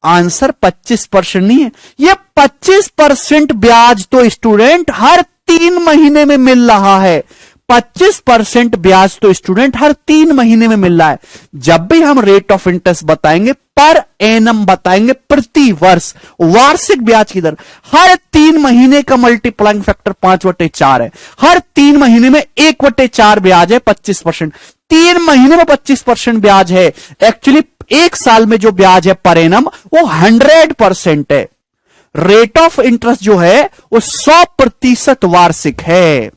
आंसर 25% नहीं है, ये 25% ब्याज तो स्टूडेंट हर 3 महीने में मिल रहा है। 25% ब्याज तो स्टूडेंट हर 3 महीने में मिल रहा है। जब भी हम रेट ऑफ इंटरेस्ट बताएंगे, पर एनम बताएंगे, प्रति वर्ष, वार्षिक ब्याज की दर। हर 3 महीने का मल्टीप्लाइंग फैक्टर 5/4 है। हर 3 महीने में 1/4 ब्याज है, 25%। 3 महीने में 25% ब्याज है। एक्चुअली एक साल में जो ब्याज है पर एनम, वो 100% है। रेट ऑफ इंटरेस्ट जो है वो 100% वार्षिक है।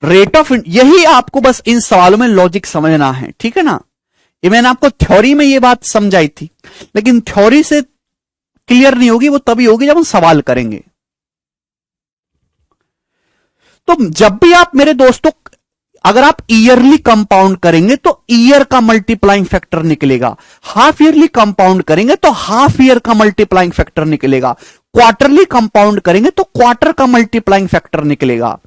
रेट ऑफ, यही आपको बस इन सवालों में लॉजिक समझना है, ठीक है ना। ये मैंने आपको थ्योरी में ये बात समझाई थी, लेकिन थ्योरी से क्लियर नहीं होगी, वो तभी होगी जब हम सवाल करेंगे। तो जब भी आप मेरे दोस्तों, अगर आप ईयरली कंपाउंड करेंगे तो ईयर का मल्टीप्लाइंग फैक्टर निकलेगा। हाफ ईयरली कंपाउंड करेंगे तो हाफ ईयर का मल्टीप्लाइंग फैक्टर निकलेगा। क्वार्टरली कंपाउंड करेंगे तो क्वार्टर का मल्टीप्लाइंग फैक्टर निकलेगा।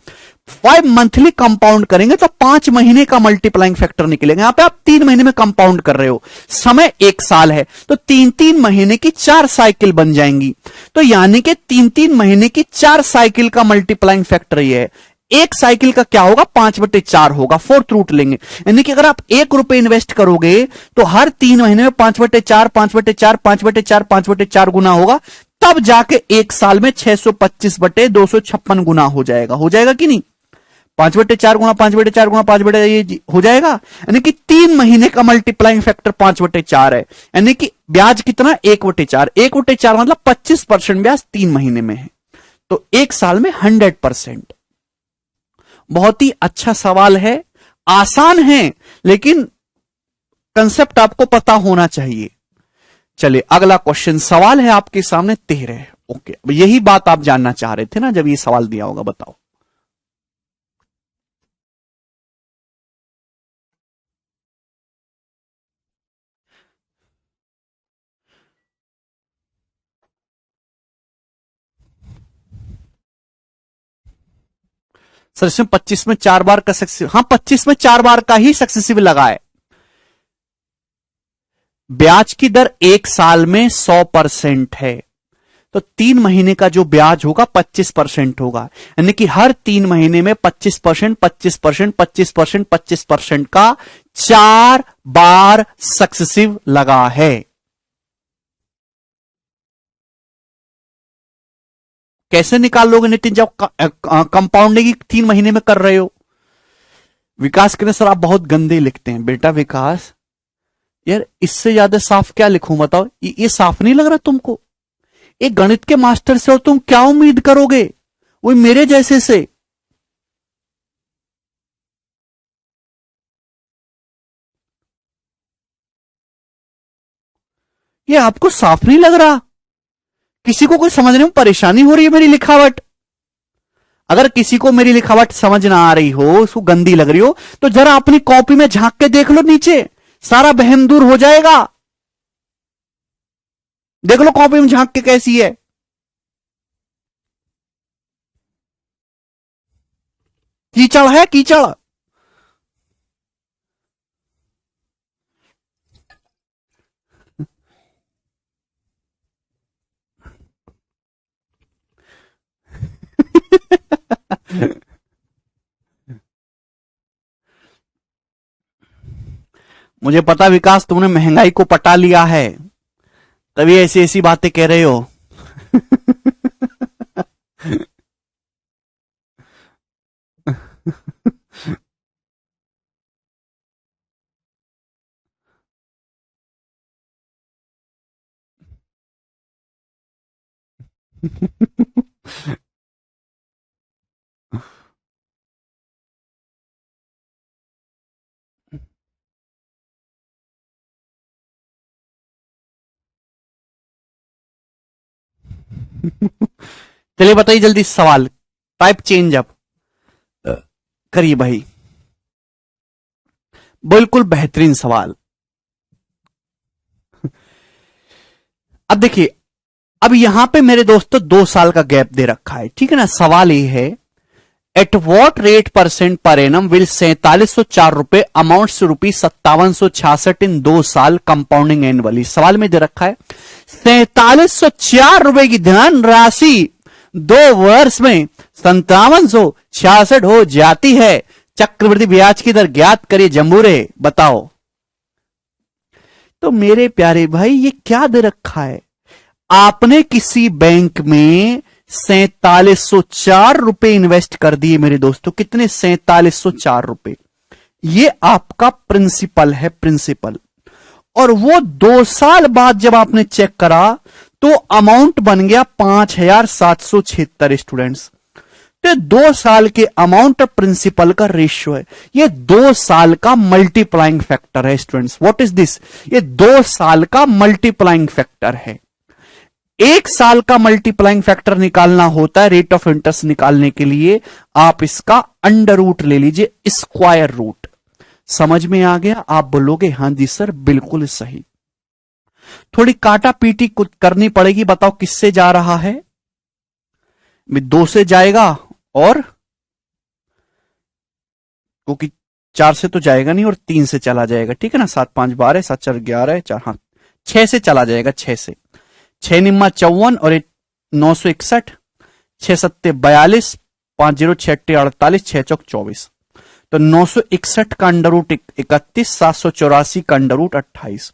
5 मंथली कंपाउंड करेंगे तो 5 महीने का मल्टीप्लाइंग फैक्टर निकलेगा। यहां पे आप 3 महीने में कंपाउंड कर रहे हो, समय एक साल है, तो 3-3 महीने की 4 साइकिल बन जाएंगी। तो यानी कि 3-3 महीने की 4 साइकिल का मल्टीप्लाइंग फैक्टर ये है। एक साइकिल का क्या होगा? 5/4 होगा, फोर्थ रूट लेंगे। यानी कि अगर आप ₹1 इन्वेस्ट करोगे तो हर 3 महीने में 5/4, 5/4, 5/4, 5/4 गुना होगा, तब जाके एक साल में 625/256 गुना हो जाएगा। हो जाएगा कि नहीं? 5/4 गुना 5/4 गुना 5/, ये हो जाएगा। यानी कि 3 महीने का मल्टीप्लाइंग फैक्टर 5/4 है। यानी कि ब्याज कितना? 1/4। 1/4 मतलब 25% ब्याज 3 महीने में है, तो एक साल में 100%। बहुत ही अच्छा सवाल है, आसान है, लेकिन कंसेप्ट आपको पता होना चाहिए। चलिए अगला क्वेश्चन, सवाल है आपके सामने 13। ओके, अब यही बात आप जानना चाह रहे थे ना जब ये सवाल दिया होगा, बताओ। सर इसमें 25 में 4 बार का सक्सेसिव, हाँ 25 में 4 बार का ही सक्सेसिव लगा है। ब्याज की दर एक साल में 100% है, तो 3 महीने का जो ब्याज होगा 25% होगा। यानी कि हर 3 महीने में 25%, 25%, 25%, 25% का 4 बार सक्सेसिव लगा है। कैसे निकाल लोगे नितिन, जब कंपाउंडिंग 3 महीने में कर रहे हो? विकास करें सर, आप बहुत गंदे लिखते हैं बेटा। विकास यार, इससे ज्यादा साफ क्या लिखूं बताओ? ये साफ नहीं लग रहा तुमको? एक गणित के मास्टर से हो, तुम क्या उम्मीद करोगे वो मेरे जैसे से? ये आपको साफ नहीं लग रहा? किसी को कोई समझने में परेशानी हो रही है मेरी लिखावट? अगर किसी को मेरी लिखावट समझ ना आ रही हो, उसको गंदी लग रही हो, तो जरा अपनी कॉपी में झांक के देख लो नीचे, सारा बहम दूर हो जाएगा। देख लो कॉपी में झांक के कैसी है। कीचड़ है, कीचड़। मुझे पता विकास, तुमने महंगाई को पटा लिया है, तभी ऐसी ऐसी बातें कह रहे हो। चलिए बताइए जल्दी सवाल, टाइप चेंज अप करिए भाई। बिल्कुल बेहतरीन सवाल। अब देखिए, अब यहां पे मेरे दोस्तों 2 साल का गैप दे रखा है, ठीक है ना। सवाल ये है, at what rate percent per annum will 4704 रुपए अमाउंट्स रुपीज 5766 इन 2 साल कंपाउंडिंग एनुअली। सवाल में दे रखा है 4704 रुपए की धन राशि 2 वर्ष में 5766 हो जाती है। चक्रवृद्धि ब्याज की दर ज्ञात करिए जम्बूरे, बताओ। तो मेरे प्यारे भाई ये क्या दे रखा है, आपने किसी बैंक में 4704 रुपए इन्वेस्ट कर दिए मेरे दोस्तों। कितने? 4704 रुपए। ये आपका प्रिंसिपल है, प्रिंसिपल। और वो 2 साल बाद जब आपने चेक करा तो अमाउंट बन गया 5776 स्टूडेंट्स। तो 2 साल के अमाउंट ऑफ प्रिंसिपल का रेशियो है, ये 2 साल का मल्टीप्लाइंग फैक्टर है स्टूडेंट्स। What is this? ये 2 साल का मल्टीप्लाइंग फैक्टर है। 1 साल का मल्टीप्लाइंग फैक्टर निकालना होता है रेट ऑफ इंटरेस्ट निकालने के लिए, आप इसका अंडर रूट ले लीजिए, स्क्वायर रूट। समझ में आ गया? आप बोलोगे हां जी सर बिल्कुल सही। थोड़ी काटा पीटी कुछ करनी पड़ेगी, बताओ किससे जा रहा है? 2 से जाएगा, और क्योंकि 4 से तो जाएगा नहीं, और 3 से चला जाएगा, ठीक है ना। 7 5 12, 7 4 11, 4 हाँ 6 से चला जाएगा, 6 से। 6 निम्मा 54 और 961, 6 सत्ते 42, 5 0 6 48, 6 चौक 24। तो 961 का अंडर रूट 31, 784 का अंडर रूट 28।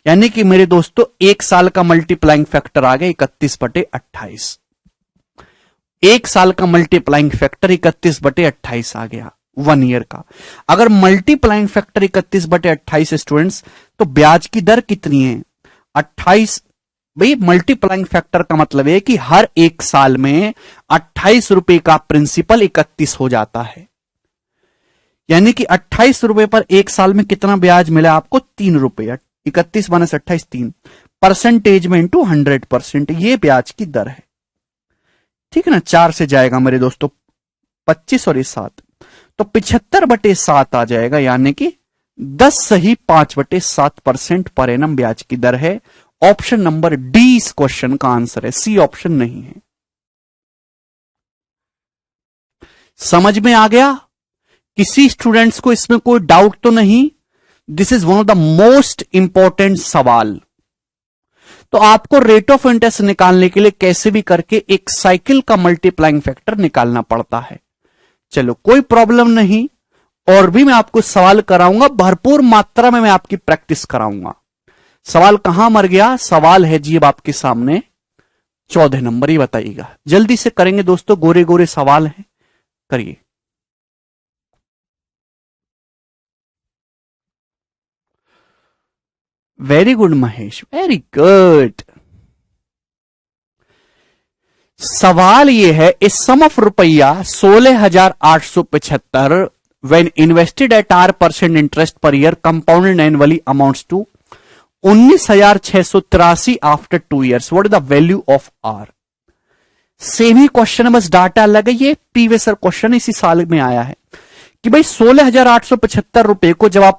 यानी कि मेरे दोस्तों 1 साल का मल्टीप्लाइंग फैक्टर आ गया 31/28। 1 साल का मल्टीप्लाइंग फैक्टर 31/28 आ गया 1 ईयर का। अगर मल्टीप्लाइंग फैक्टर 31/28 स्टूडेंट्स, तो ब्याज की दर कितनी है? 28। भाई मल्टीप्लाइंग फैक्टर का मतलब है कि हर 1 साल में 28 रुपए का प्रिंसिपल 31 हो जाता है। यानी कि 28 रुपए पर 1 साल में कितना ब्याज मिला आपको? 3 रुपए। 31 माइनस 28 3 परसेंटेज में इंटू 100%, ये ब्याज की दर है, ठीक है ना। 4 से जाएगा मेरे दोस्तों 25 और 7, तो 75/7 आ जाएगा। यानी कि 10 सही 5/7% पर एनम ब्याज की दर है। ऑप्शन नंबर डी इस क्वेश्चन का आंसर है, सी ऑप्शन नहीं है। समझ में आ गया? किसी स्टूडेंट्स को इसमें कोई डाउट तो नहीं? This is one of the most important सवाल। तो आपको रेट ऑफ इंटरेस्ट निकालने के लिए कैसे भी करके एक साइकिल का मल्टीप्लाइंग फैक्टर निकालना पड़ता है। चलो कोई प्रॉब्लम नहीं, और भी मैं आपको सवाल कराऊंगा, भरपूर मात्रा में मैं आपकी प्रैक्टिस कराऊंगा। सवाल कहां मर गया? सवाल है जी अब आपके सामने 14 नंबर ही बताइएगा। जल्दी से करेंगे दोस्तों, गोरे गोरे सवाल हैं, करिए। Very good Mahesh, very good. सवाल यह है, इस सम ऑफ रुपया 16,875 when invested at R% interest per year compounded annually amounts to 19,683 after 2 years। What is the value of R? Same ही क्वेश्चन है, बस डाटा अलग है। ये प्रीवियस क्वेश्चन इसी साल में आया है कि भाई 16,875 रुपए को जब आप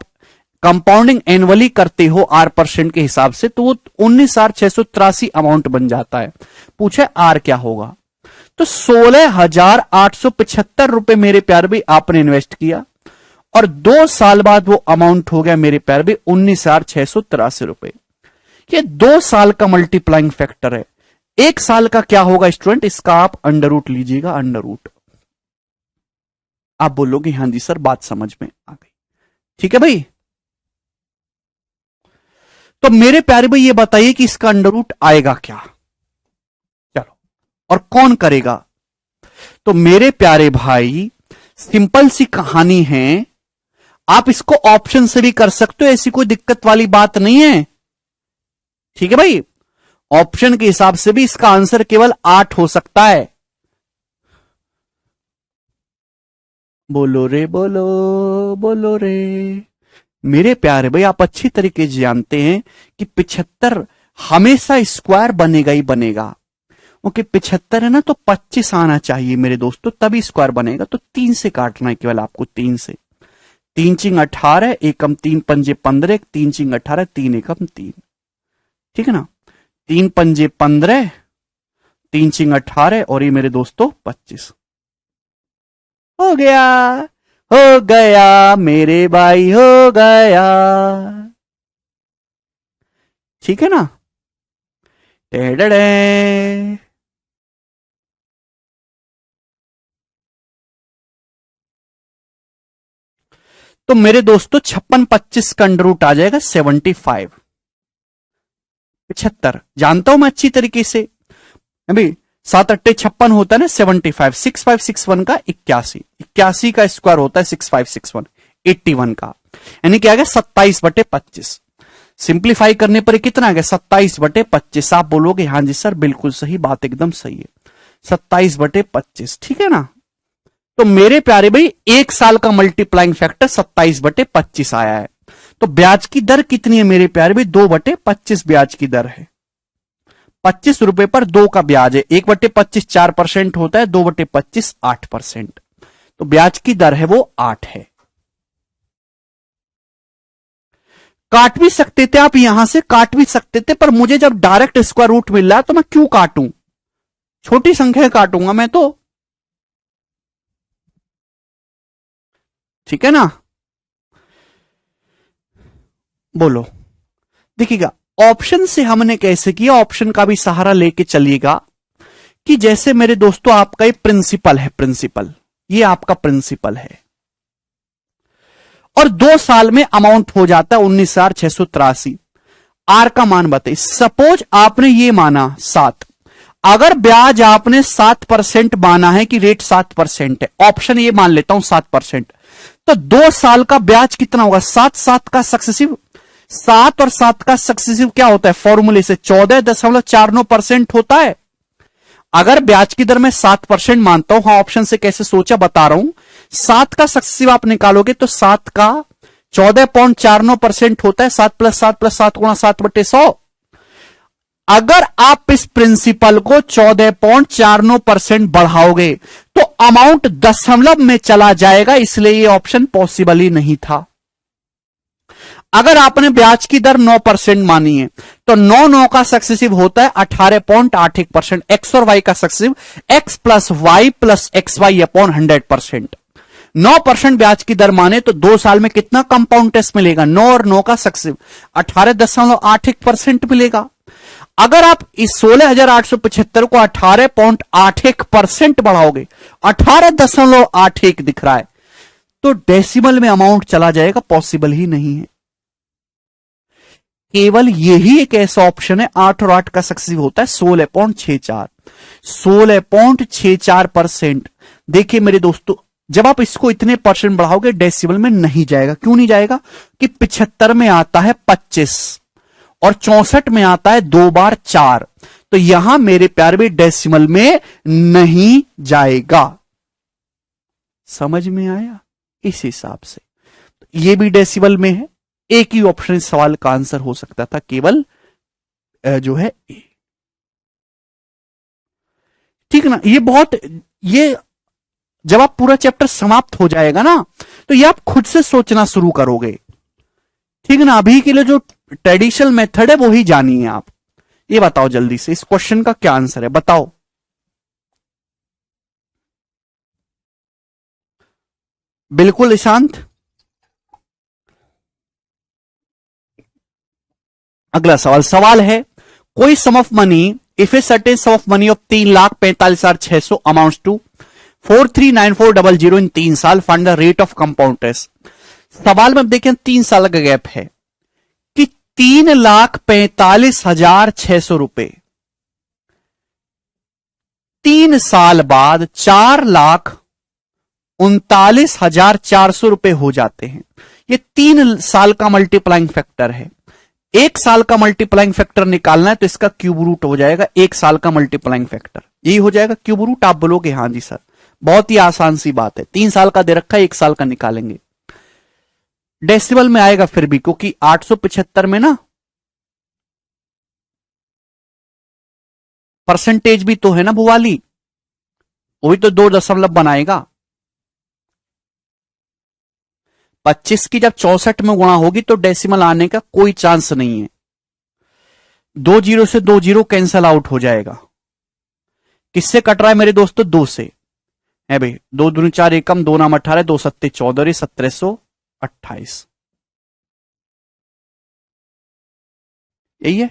कंपाउंडिंग एनुअली करते हो R% के हिसाब से, तो वो 19,683 अमाउंट बन जाता है। पूछे आर क्या होगा? तो 16,875 रुपए मेरे प्यार भाई आपने इन्वेस्ट किया, और 2 साल बाद वो अमाउंट हो गया मेरे प्यार भाई 19,683 रुपए। ये 2 साल का मल्टीप्लाइंग फैक्टर है। 1 साल का क्या होगा स्टूडेंट? इसका आप अंडर रूट लीजिएगा, अंडर रूट। आप बोलोगे हां जी सर बात समझ में आ गई, ठीक है भाई। तो मेरे प्यारे भाई ये बताइए कि इसका अंडर रूट आएगा क्या? चलो, और कौन करेगा? तो मेरे प्यारे भाई सिंपल सी कहानी है, आप इसको ऑप्शन से भी कर सकते हो, ऐसी कोई दिक्कत वाली बात नहीं है, ठीक है भाई। ऑप्शन के हिसाब से भी इसका आंसर केवल 8 हो सकता है। बोलो रे बोलो, बोलो रे मेरे प्यारे भाई, आप अच्छी तरीके से जानते हैं कि 75 हमेशा स्क्वायर बनेगा ही बनेगा। ओके 75 है ना, तो 25 आना चाहिए मेरे दोस्तों, तभी स्क्वायर बनेगा। तो 3 से काटना है केवल आपको, 3 से। 3 चिंग 18, एकम 3 पंजे 15, 3 चिंग 18, 3 एकम 3, ठीक है ना। 3 पंजे 15, 3 चिंग 18 और ये मेरे दोस्तों 25। हो गया, हो गया मेरे भाई, हो गया, ठीक है ना। टेडड़े। तो मेरे दोस्तों 56 25 का अंडर रूट आ जाएगा 75, 75 जानता हूं मैं अच्छी तरीके से अभी। 7 अट्टे 56 होता है ना 75, 6561 का 81, 81 का स्क्वायर होता है 6561, 81 का, यानी क्या आ गया 27/25। सिंप्लीफाई करने पर कितना आ गया 27/25। आप बोलोगे हाँ जी सर बिल्कुल सही बात, एकदम सही है, 27/25, ठीक है ना। तो मेरे प्यारे भाई 1 साल का मल्टीप्लाइंग फैक्टर 27/25 आया है। तो ब्याज की दर कितनी है मेरे प्यारे भाई, 2/25 ब्याज की दर है। 25 रुपए पर 2 का ब्याज है। 1/25 4% होता है, 2/25 8%। तो ब्याज की दर है वो 8 है। काट भी सकते थे आप, यहां से काट भी सकते थे, पर मुझे जब डायरेक्ट स्क्वायर रूट मिल रहा है तो मैं क्यों काटूं, छोटी संख्या काटूंगा मैं तो, ठीक है ना। बोलो, देखिएगा ऑप्शन से हमने कैसे किया, ऑप्शन का भी सहारा लेके चलिएगा कि जैसे मेरे दोस्तों आपका ये प्रिंसिपल है, प्रिंसिपल ये आपका प्रिंसिपल है और 2 साल में अमाउंट हो जाता है 19,683। आर का मान बताइए। सपोज आपने ये माना 7, अगर ब्याज आपने 7% माना है कि रेट 7% है, ऑप्शन ये मान लेता हूं 7%, तो 2 साल का ब्याज कितना होगा, 7 का सक्सेसिव, 7 और 7 का सक्सेसिव क्या होता है फॉर्मूले से 14.49% होता है। अगर ब्याज की दर में 7% मानता हूं, हाँ ऑप्शन से कैसे सोचा बता रहा हूं, 7 का सक्सेसिव आप निकालोगे तो 7 का 14.49% होता है, 7 प्लस 7 प्लस 7 गुणा 7/100। अगर आप इस प्रिंसिपल को 14.49% बढ़ाओगे तो अमाउंट दशमलव में चला जाएगा, इसलिए ये ऑप्शन पॉसिबल ही नहीं था। अगर आपने ब्याज की दर 9% मानी है तो 9 का सक्सेसिव होता है 18.81%। एक्स और वाई का successive X plus Y plus X Y upon 100%। 9% ब्याज की दर माने तो 2 साल में कितना कंपाउंड टेस्ट मिलेगा, 9 और 9 का सक्सेसिव 18.81% मिलेगा। अगर आप इस 16,875 को 18.81% बढ़ाओगे, 18.81 दिख रहा है, तो डेसिमल में अमाउंट चला जाएगा, पॉसिबल ही नहीं है। केवल यही एक ऐसा ऑप्शन है 8 और 8 का सक्सेसिव होता है 16.64, 16.64%। देखिए मेरे दोस्तों जब आप इसको इतने परसेंट बढ़ाओगे डेसिमल में नहीं जाएगा। क्यों नहीं जाएगा कि 75 में आता है 25 और 64 में आता है 2 बार 4, तो यहां मेरे प्यारे भी डेसिमल में नहीं जाएगा। समझ में आया, इस हिसाब से ये भी डेसिमल में है। एक ही ऑप्शन इस सवाल का आंसर हो सकता था, केवल जो है ए, ठीक ना। ये जब आप पूरा चैप्टर समाप्त हो जाएगा ना तो ये आप खुद से सोचना शुरू करोगे, ठीक ना। अभी के लिए जो ट्रेडिशनल मेथड है वो ही जानिए आप। ये बताओ जल्दी से इस क्वेश्चन का क्या आंसर है, बताओ। बिल्कुल ईशांत। अगला सवाल है कोई sum of money if a certain sum of money of 3,45,600 amounts to 439400 in 3 साल, find the rate of compound interest. सवाल में देखें 3 साल का गैप है कि 3,45,600 रुपए 3 साल बाद 4,39,400 रुपए हो जाते हैं। ये 3 साल का मल्टीप्लाइंग फैक्टर है। 1 साल का मल्टीप्लाइंग फैक्टर निकालना है तो इसका क्यूब रूट हो जाएगा 1 साल का मल्टीप्लाइंग फैक्टर, यही हो जाएगा क्यूब रूट। आप बोलोगे हाँ जी सर बहुत ही आसान सी बात है, 3 साल का दे रखा है 1 साल का निकालेंगे। डेसिमल में आएगा फिर भी, क्योंकि 875 में ना परसेंटेज भी तो है ना भुवाली, वो भी तो 2 दशमलव बनाएगा। 25 की जब 64 में गुणा होगी तो डेसिमल आने का कोई चांस नहीं है। 2 जीरो से 2 जीरो कैंसल आउट हो जाएगा। किससे कट रहा है मेरे दोस्तों? 2 से है भाई। 2 दूनी 4 एकम, 2 नाम 18, 2 सत्ते 14, 1728। यही है।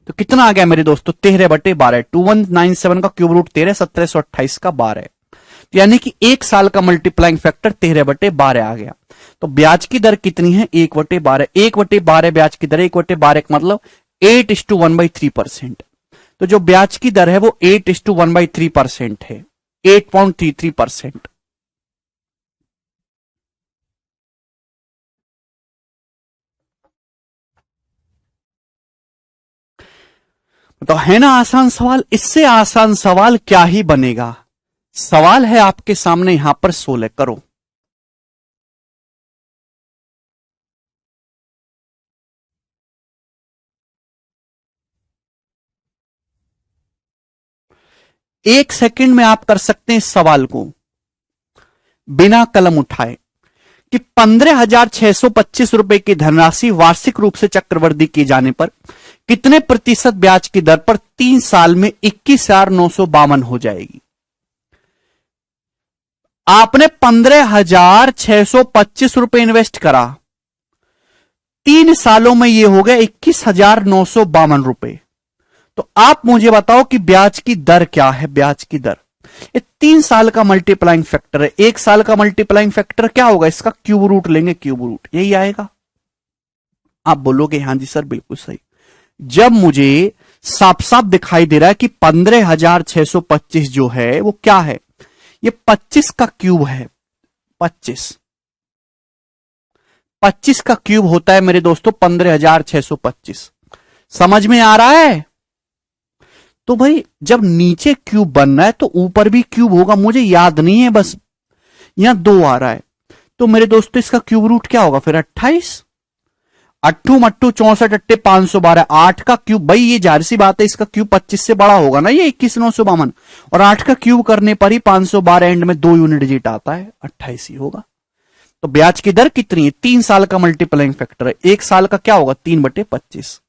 तो कितना आ गया मेरे दोस्तों? 13/12। 2197 का क्यूब रूट 13, 1728 का 12। तो यानी कि 1 साल का मल्टीप्लाइंग फैक्टर 13/12 आ गया। तो ब्याज की दर कितनी है? 1/12। 1/12 ब्याज की दर, 1/12 का मतलब 8:1/3%। तो जो ब्याज की दर है वो 8:1/3% है, 8.33%। तो है ना आसान सवाल? इससे आसान सवाल क्या ही बनेगा। सवाल है आपके सामने यहां पर 16, करो। एक सेकंड में आप कर सकते हैं इस सवाल को बिना कलम उठाए कि 15,625 रुपए की धनराशि वार्षिक रूप से चक्रवृद्धि किए जाने पर कितने प्रतिशत ब्याज की दर पर 3 साल में 21,952 हो जाएगी। आपने 15,625 रुपए इन्वेस्ट करा, 3 सालों में यह हो गया 21,952 रुपए। तो आप मुझे बताओ कि ब्याज की दर क्या है? ब्याज की दर ये 3 साल का मल्टीप्लाइंग फैक्टर है। 1 साल का मल्टीप्लाइंग फैक्टर क्या होगा? इसका क्यूब रूट लेंगे, क्यूब रूट यही आएगा। आप बोलोगे हां जी सर बिल्कुल सही। जब मुझे साफ साफ दिखाई दे रहा है कि 15,625 जो है वो क्या है, ये 25 का क्यूब है। 25 का क्यूब होता है मेरे दोस्तों 15,625। समझ में आ रहा है? तो भाई जब नीचे क्यूब बन रहा है तो ऊपर भी क्यूब होगा। मुझे याद नहीं है, बस यहां 2 आ रहा है। तो मेरे दोस्तों इसका क्यूब रूट क्या होगा फिर? 28। 8 मट्टू 64 अट्टे 512। 8 का क्यूब, भाई ये जाहिर सी बात है इसका क्यूब 25 से बड़ा होगा ना, ये 21,952। और 8 का क्यूब करने पर ही 512 एंड में 2 यूनिट डिजिट आता है, 28 ही होगा। तो ब्याज की दर कितनी है? 3 साल का मल्टीप्लाइंग फैक्टर है। 1 साल का क्या होगा? 3/25।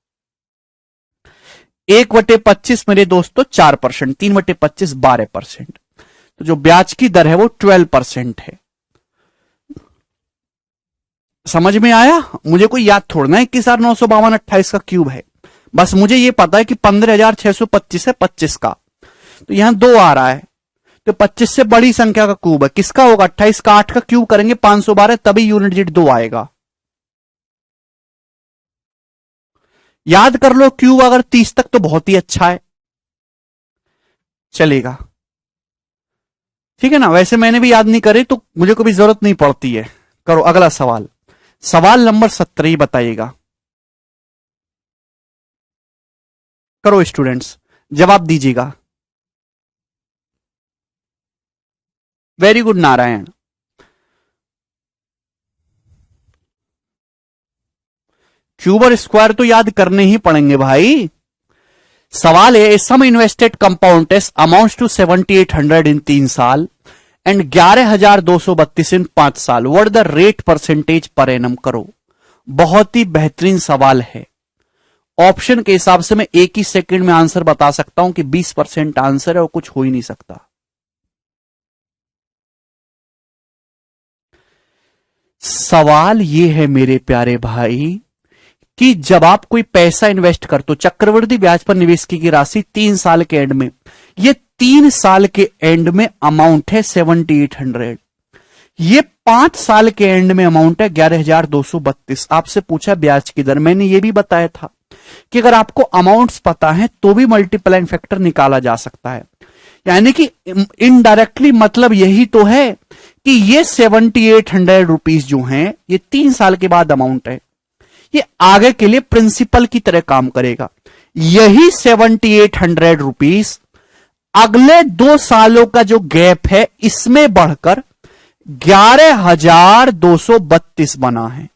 1/25 मेरे दोस्तों 4%, 3/25 12%। तो जो ब्याज की दर है वो 12% है। समझ में आया? मुझे कोई याद थोड़ना है 21,952 28 का क्यूब है, बस मुझे ये पता है कि 15,625 है 25 का। तो यहां 2 आ रहा है, तो 25 से बड़ी संख्या का क्यूब है। किसका होगा? 28 का। 8 का क्यूब करेंगे 512, तभी यूनिट डिजिट 2 आएगा। याद कर लो क्यूब अगर 30 तक तो बहुत ही अच्छा है, चलेगा। ठीक है ना? वैसे मैंने भी याद नहीं करी तो मुझे कोई जरूरत नहीं पड़ती है। करो अगला सवाल। सवाल नंबर 17 बताइएगा। करो स्टूडेंट्स, जवाब दीजिएगा। Very good Narayan. क्यूब और स्क्वायर तो याद करने ही पड़ेंगे भाई। सवाल है sum invested compound test amounts to 7,800 in 3 साल एंड 11,232 इन 5 साल। What the rate percentage per annum? करो। बहुत ही बेहतरीन सवाल है। ऑप्शन के हिसाब से मैं एक ही सेकंड में आंसर बता सकता हूं कि 20% आंसर है और कुछ हो ही नहीं सकता। सवाल यह है मेरे प्यारे भाई कि जब आप कोई पैसा इन्वेस्ट करते हो, चक्रवृद्धि ब्याज पर निवेश की गई राशि 3 साल के एंड में, ये 3 साल के एंड में अमाउंट है 7,800, ये 5 साल के एंड में अमाउंट है 11,232। आपसे पूछा ब्याज की दर, मैंने ये भी बताया था कि अगर आपको अमाउंट्स पता है तो भी मल्टीप्लाइंग फैक्टर निकाला जा सकता है। यानी कि इनडायरेक्टली मतलब यही तो है कि ये 7,800 रुपीज जो हैं ये 3 साल के बाद अमाउंट है, ये आगे के लिए प्रिंसिपल की तरह काम करेगा। यही 7,800 रुपीज अगले 2 सालों का जो गैप है इसमें बढ़कर 11,232 बना है।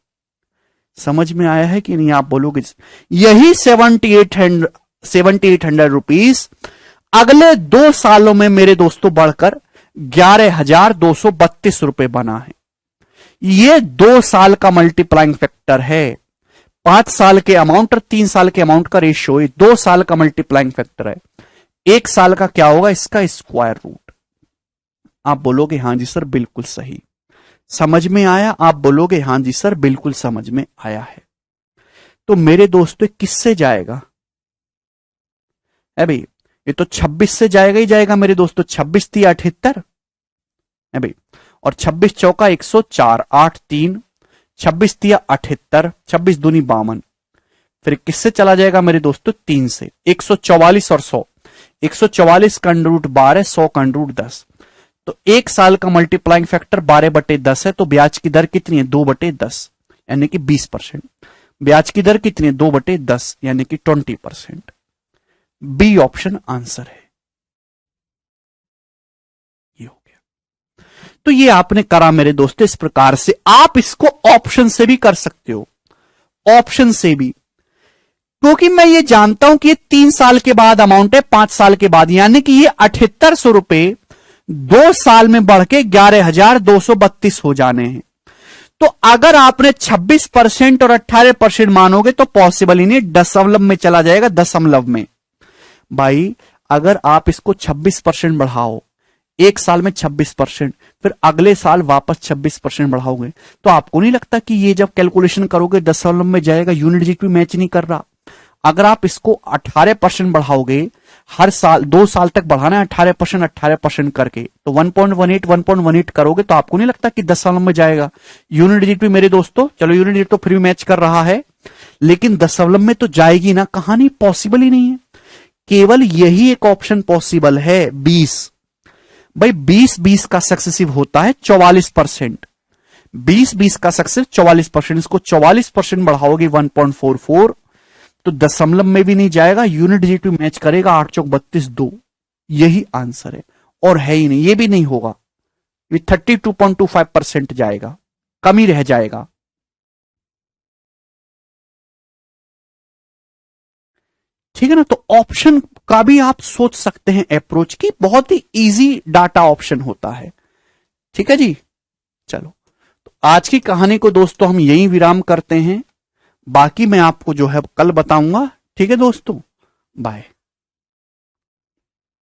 समझ में आया है कि नहीं? आप बोलोगे यही 7,800 रुपीज अगले 2 सालों में मेरे दोस्तों बढ़कर 11,232 रुपए बना है। ये 2 साल का मल्टीप्लाइंग फैक्टर है। 5 साल के अमाउंट और 3 साल के अमाउंट का रेशियो, 2 साल का मल्टीप्लाइंग फैक्टर है। 1 साल का क्या होगा? इसका स्क्वायर रूट। आप बोलोगे हां जी सर बिल्कुल सही, समझ में आया? आप बोलोगे हां जी सर बिल्कुल समझ में आया है। तो मेरे दोस्तों किससे जाएगा? भाई ये तो 26 से जाएगा ही जाएगा मेरे दोस्तों। 26 थी 78 है भाई, और 26 चौका 104, 8 3, 26 दिया 78, 26 दूनी 52। फिर किससे चला जाएगा मेरे दोस्तों? 3 से। 144 और 100, 144 का अंडर रूट 12, 100 का अंडर रूट 10। तो 1 साल का मल्टीप्लाइंग फैक्टर 12/10 है। तो ब्याज की दर कितनी है? 2/10 यानी कि 20%। ब्याज की दर कितनी है? 2/10 यानी कि 20%। बी ऑप्शन आंसर है। ये हो गया। तो ये आपने करा मेरे दोस्तों इस प्रकार से। आप इसको ऑप्शन से भी कर सकते हो, ऑप्शन से भी, क्योंकि मैं ये जानता हूं कि ये 3 साल के बाद अमाउंट है, 5 साल के बाद, यानी कि ये 7800 रुपए 2 साल में बढ़ के 11,232 हो जाने हैं। तो अगर आपने 26% और 18% मानोगे तो पॉसिबल ही नहीं, दशमलव में चला जाएगा, दशमलव में। भाई अगर आप इसको 26% बढ़ाओ, 1 साल में 26%, फिर अगले साल वापस 26% बढ़ाओगे, तो आपको नहीं लगता कि ये जब कैलकुलेशन करोगे दशमलव में जाएगा? यूनिट डिजिट भी मैच नहीं कर रहा। अगर आप इसको 18% बढ़ाओगे, हर साल 2 साल तक बढ़ाना है 18% करके, तो 1.18 करोगे तो आपको नहीं लगता कि दशमलव में जाएगा? यूनिट डिजिट भी मेरे दोस्तों, चलो यूनिट डिजिट तो फिर भी मैच कर रहा है, लेकिन दशमलव में तो जाएगी ना? कहानी पॉसिबल ही नहीं है। केवल यही एक ऑप्शन पॉसिबल है, 20। भाई 20-20 का सक्सेसिव होता है 44%। 20-20 का सक्सेसिव 44%। इसको 44% बढ़ाओगे 1.44, तो दशमलव में भी नहीं जाएगा, यूनिट डिजिट भी मैच करेगा, 8 चौक 32 2। यही आंसर है, और है ही नहीं, ये भी नहीं होगा। ये 32.25% जाएगा, कम ही रह जाएगा। ठीक है ना? तो ऑप्शन का भी आप सोच सकते हैं अप्रोच की, बहुत ही इजी डाटा ऑप्शन होता है। ठीक है जी, चलो तो आज की कहानी को दोस्तों हम यहीं विराम करते हैं, बाकी मैं आपको जो है कल बताऊंगा। ठीक है दोस्तों, बाय।